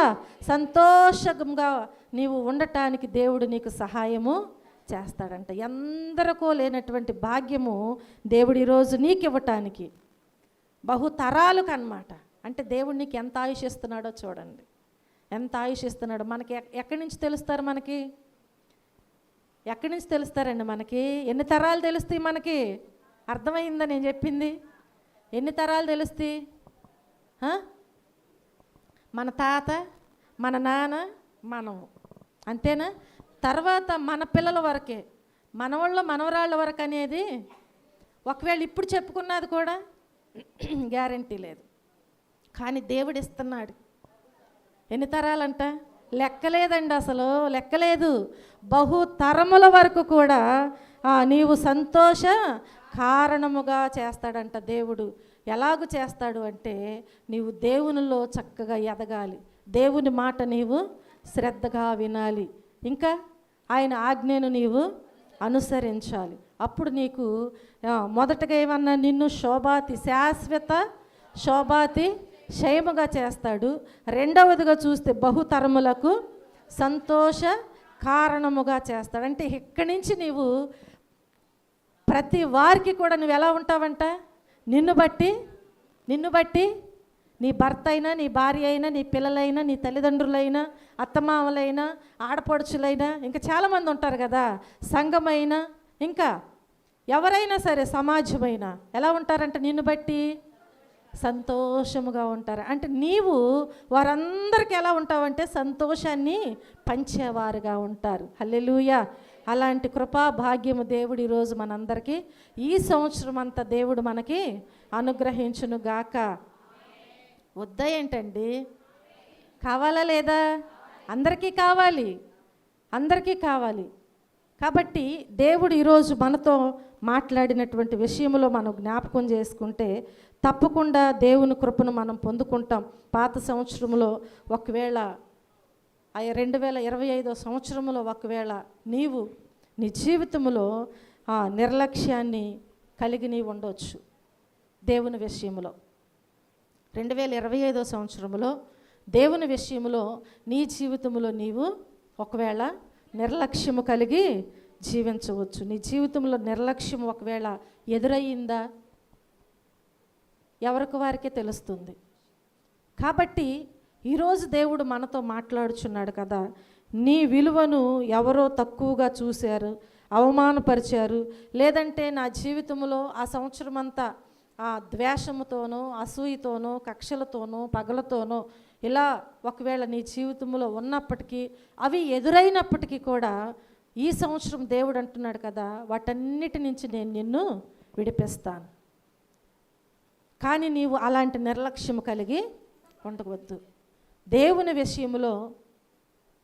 సంతోషంగా నీవు ఉండటానికి దేవుడు నీకు సహాయము చేస్తాడంట. ఎందరికో లేనటువంటి భాగ్యము దేవుడు ఈరోజు నీకు ఇవ్వటానికి, బహుతరాలకు అన్నమాట. అంటే దేవుడు నీకు ఎంత ఆయుష్ ఇస్తున్నాడో చూడండి, ఎంత ఆయుష్ ఇస్తున్నాడో. మనకి ఎక్కడి నుంచి తెలుస్తారు? ఎక్కడి నుంచి తెలుస్తారండి మనకి? ఎన్ని తరాలు తెలుస్తాయి మనకి? అర్థమైందా నేను చెప్పింది? ఎన్ని తరాలు తెలుస్తాయి? మన తాత, మన నాన్న, మనము, అంతేనా? తర్వాత మన పిల్లల వరకే, మనవాళ్ళ మనవరాళ్ళ వరకు అనేది ఒకవేళ ఇప్పుడు చెప్పుకున్నది కూడా గ్యారంటీ లేదు. కానీ దేవుడు ఇస్తున్నాడు. ఎన్ని తరాలంట? లెక్కలేదండి, అసలు లెక్కలేదు. బహుతరముల వరకు కూడా నీవు సంతోష కారణముగా చేస్తాడంట దేవుడు. ఎలాగూ చేస్తాడు అంటే, నీవు దేవునిలో చక్కగా ఎదగాలి, దేవుని మాట నీవు శ్రద్ధగా వినాలి, ఇంకా ఆయన ఆజ్ఞను నీవు అనుసరించాలి. అప్పుడు నీకు మొదటగా ఏమన్నా, నిన్ను శాశ్వత శోభాతి క్షయముగా చేస్తాడు. రెండవదిగా చూస్తే బహుతరములకు సంతోష కారణముగా చేస్తాడు. అంటే ఇక్కడి నుంచి నీవు ప్రతి వారికి కూడా నువ్వు ఎలా ఉంటావంట? నిన్ను బట్టి నీ భర్త అయినా, నీ భార్య అయినా, నీ పిల్లలైనా, నీ తల్లిదండ్రులైనా, అత్తమామలైనా, ఆడపడుచులైనా, ఇంకా చాలామంది ఉంటారు కదా, సంఘమైనా, ఇంకా ఎవరైనా సరే, సమాజమైనా ఎలా ఉంటారంటే నిన్ను బట్టి సంతోషముగా ఉంటారు. అంటే నీవు వారందరికీ ఎలా ఉంటావంటే సంతోషాన్ని పంచేవారుగా ఉంటారు. హల్లెలూయా. అలాంటి కృపా భాగ్యము దేవుడు ఈరోజు మనందరికీ ఈ సంవత్సరం అంతా దేవుడు మనకి అనుగ్రహించును గాక. వద్దా ఏంటండి? కావాలా లేదా? అందరికీ కావాలి. కాబట్టి దేవుడు ఈరోజు మనతో మాట్లాడినటువంటి విషయంలో మనం జ్ఞాపకం చేసుకుంటే తప్పకుండా దేవుని కృపను మనం పొందుకుంటాం. పాత సంవత్సరంలో ఒకవేళ 2025 సంవత్సరంలో ఒకవేళ నీవు నీ జీవితంలో నిర్లక్ష్యాన్ని కలిగి నీవు ఉండవచ్చు. దేవుని విషయంలో 2025 సంవత్సరంలో దేవుని విషయంలో నీ జీవితంలో నీవు ఒకవేళ నిర్లక్ష్యము కలిగి జీవించవచ్చు. నీ జీవితంలో నిర్లక్ష్యం ఒకవేళ ఎదురయ్యిందా ఎవరికి వారికే తెలుస్తుంది. కాబట్టి ఈరోజు దేవుడు మనతో మాట్లాడుచున్నాడు కదా, నీ విలువను ఎవరో తక్కువగా చూశారు, అవమానపరిచారు, లేదంటే నా జీవితంలో ఆ సంవత్సరం అంతా ద్వేషముతోనో, అసూయతోనో, కక్షలతోనో, పగలతోనో ఇలా ఒకవేళ నీ జీవితంలో ఉన్నప్పటికీ, అవి ఎదురైనప్పటికీ కూడా ఈ సంవత్సరం దేవుడు అంటున్నాడు కదా, వాటన్నిటి నుంచి నేను నిన్ను విడిపిస్తాను. కానీ నీవు అలాంటి నిర్లక్ష్యము కలిగి ఉండవద్దు. దేవుని విషయంలో,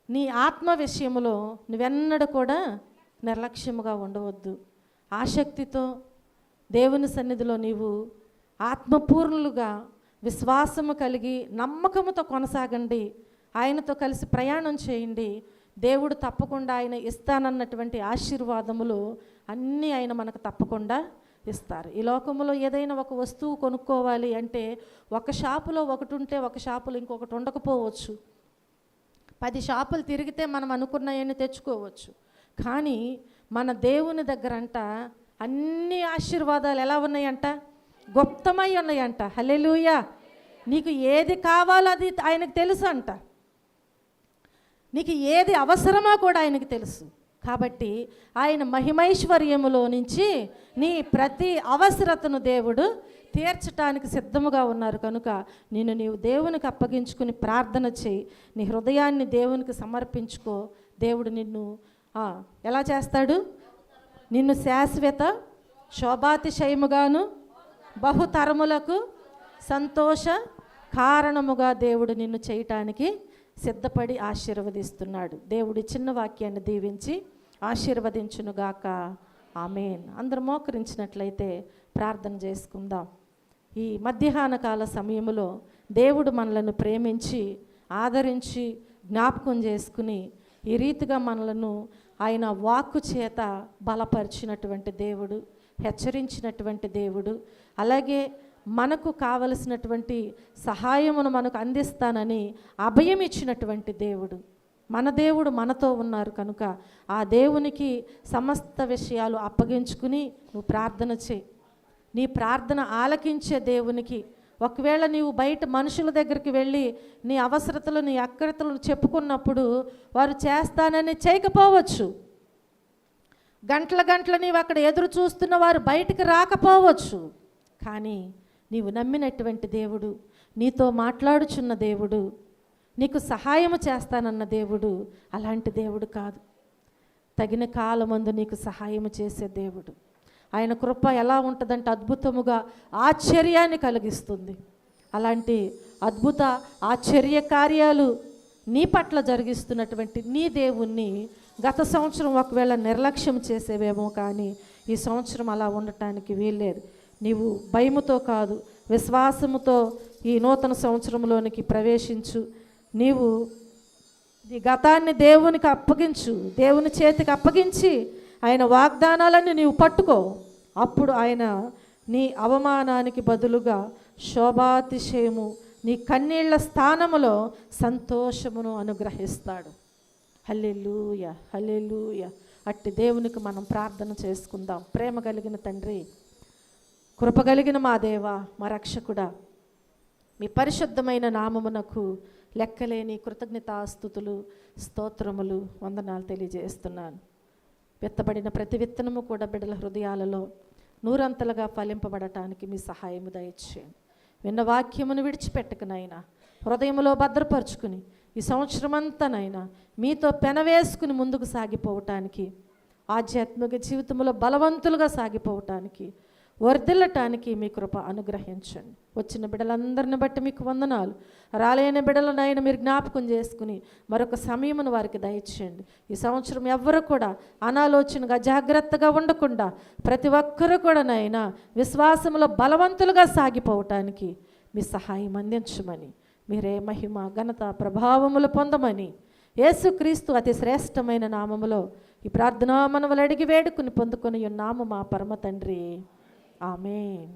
నీ ఆత్మ విషయంలో నువ్వెన్నడూ కూడా నిర్లక్ష్యముగా ఉండవద్దు. ఆసక్తితో దేవుని సన్నిధిలో నీవు ఆత్మపూర్ణులుగా విశ్వాసము కలిగి నమ్మకముతో కొనసాగండి. ఆయనతో కలిసి ప్రయాణం చేయండి. దేవుడు తప్పకుండా ఆయన ఇస్తానన్నటువంటి ఆశీర్వాదములు అన్నీ ఆయన మనకు తప్పకుండా ఇస్తారు. ఈ లోకంలో ఏదైనా ఒక వస్తువు కొనుక్కోవాలి అంటే ఒక షాపులో ఒకటి ఉంటే ఒక షాపులో ఇంకొకటి ఉండకపోవచ్చు. 10 షాపులు తిరిగితే మనం అనుకున్నవన్నీ తెచ్చుకోవచ్చు. కానీ మన దేవుని దగ్గరంట అన్ని ఆశీర్వాదాలు ఎలా ఉన్నాయంట? గుప్తమై ఉన్నాయంట. హల్లెలూయా. నీకు ఏది కావాలో అది ఆయనకు తెలుసు అంట. నీకు ఏది అవసరమో కూడా ఆయనకు తెలుసు. కాబట్టి ఆయన మహిమైశ్వర్యములో నుంచి నీ అవసరతను దేవుడు తీర్చడానికి సిద్ధముగా ఉన్నారు. కనుక నీవు దేవునికి అప్పగించుకుని ప్రార్థన చేయి, నీ హృదయాన్ని దేవునికి సమర్పించుకో. దేవుడు నిన్ను ఎలా చేస్తాడు? నిన్ను శాశ్వత శోభాతిశయముగాను బహుతరములకు సంతోష కారణముగా దేవుడు నిన్ను చేయటానికి సిద్ధపడి ఆశీర్వదిస్తున్నాడు. దేవుడి చిన్న వాక్యాన్ని దీవించి ఆశీర్వదించునుగాక. ఆమేన్. అందరూ మోకరించినట్లయితే ప్రార్థన చేసుకుందాం. ఈ మధ్యాహ్న కాల సమయంలో దేవుడు మనలను ప్రేమించి ఆదరించి జ్ఞాపకం చేసుకుని ఈ రీతిగా మనలను ఆయన వాక్కు చేత బలపరిచినటువంటి దేవుడు, హెచ్చరించినటువంటి దేవుడు, అలాగే మనకు కావలసినటువంటి సహాయమును మనకు అందిస్తానని అభయం ఇచ్చినటువంటి దేవుడు. మన దేవుడు మనతో ఉన్నారు కనుక ఆ దేవునికి సమస్త విషయాలు అప్పగించుకుని నువ్వు ప్రార్థన చేయి. నీ ప్రార్థన ఆలకించే దేవునికి ఒకవేళ నీవు బయట మనుషుల దగ్గరికి వెళ్ళి నీ అవసరతలు నీ అక్రతలు చెప్పుకున్నప్పుడు వారు చేస్తానని చేయకపోవచ్చు. గంటల గంటల నీవు అక్కడ ఎదురు చూస్తున్న వారు బయటికి రాకపోవచ్చు. కానీ నీవు నమ్మినటువంటి దేవుడు, నీతో మాట్లాడుచున్న దేవుడు, నీకు సహాయము చేస్తానన్న దేవుడు అలాంటి దేవుడు కాదు. తగిన కాలమందు నీకు సహాయము చేసే దేవుడు. ఆయన కృప ఎలా ఉంటుందంటే అద్భుతముగా ఆశ్చర్యాన్ని కలిగిస్తుంది. అలాంటి అద్భుత ఆశ్చర్య కార్యాలు నీ పట్ల జరిగిస్తున్నటువంటి నీ దేవుణ్ణి గత సంవత్సరం ఒకవేళ నిర్లక్ష్యం చేసేవేమో, కానీ ఈ సంవత్సరం అలా ఉండటానికి వీల్లేదు. నీవు భయముతో కాదు, విశ్వాసముతో ఈ నూతన సంవత్సరంలోనికి ప్రవేశించు. నీవు నీ గతాన్ని దేవునికి అప్పగించు, దేవుని చేతికి అప్పగించి ఆయన వాగ్దానాలన్నీ నీవు పట్టుకో. అప్పుడు ఆయన నీ అవమానానికి బదులుగా శోభాతిశయము, నీ కన్నీళ్ల స్థానములో సంతోషమును అనుగ్రహిస్తాడు. హల్లెలూయా, హల్లెలూయా. అట్టి దేవునికి మనం ప్రార్థన చేసుకుందాం. ప్రేమ కలిగిన తండ్రి, కృప కలిగిన మా దేవా, మా రక్షకుడా, మీ పరిశుద్ధమైన నామమునకు లెక్కలేని కృతజ్ఞతాస్తుతులు, స్తోత్రములు, వందనాలు తెలియజేస్తున్నాను. విత్తబడిన ప్రతి విత్తనము కూడా బిడ్డల హృదయాలలో నూరంతలుగా ఫలింపబడటానికి మీ సహాయము దయచేయండి. విన్న వాక్యమును విడిచిపెట్టకనైనా హృదయంలో భద్రపరుచుకుని ఈ సంవత్సరమంతానైనా మీతో పెనవేసుకుని ముందుకు సాగిపోవటానికి, ఆధ్యాత్మిక జీవితంలో బలవంతులుగా సాగిపోవటానికి, వర్ధిల్లటానికి మీ కృప అనుగ్రహించండి. వచ్చిన బిడ్డలందరిని బట్టి మీకు వందనాలు. రాలేని బిడ్డలనైనా మీరు జ్ఞాపకం చేసుకుని మరొక సమయమును వారికి దయచేయండి. ఈ సంవత్సరం ఎవ్వరు కూడా అనాలోచనగా జాగ్రత్తగా ఉండకుండా ప్రతి ఒక్కరూ కూడానైనా విశ్వాసంలో బలవంతులుగా సాగిపోవటానికి మీ సహాయం అందించమని, మీరే మహిమ ఘనత ప్రభావములు పొందమని యేసుక్రీస్తు అతి శ్రేష్టమైన నామములో ఈ ప్రార్థనా మనవులు అడిగి వేడుకుని పొందుకొని ఉన్నాము మా పరమ తండ్రి. ఆమేన్.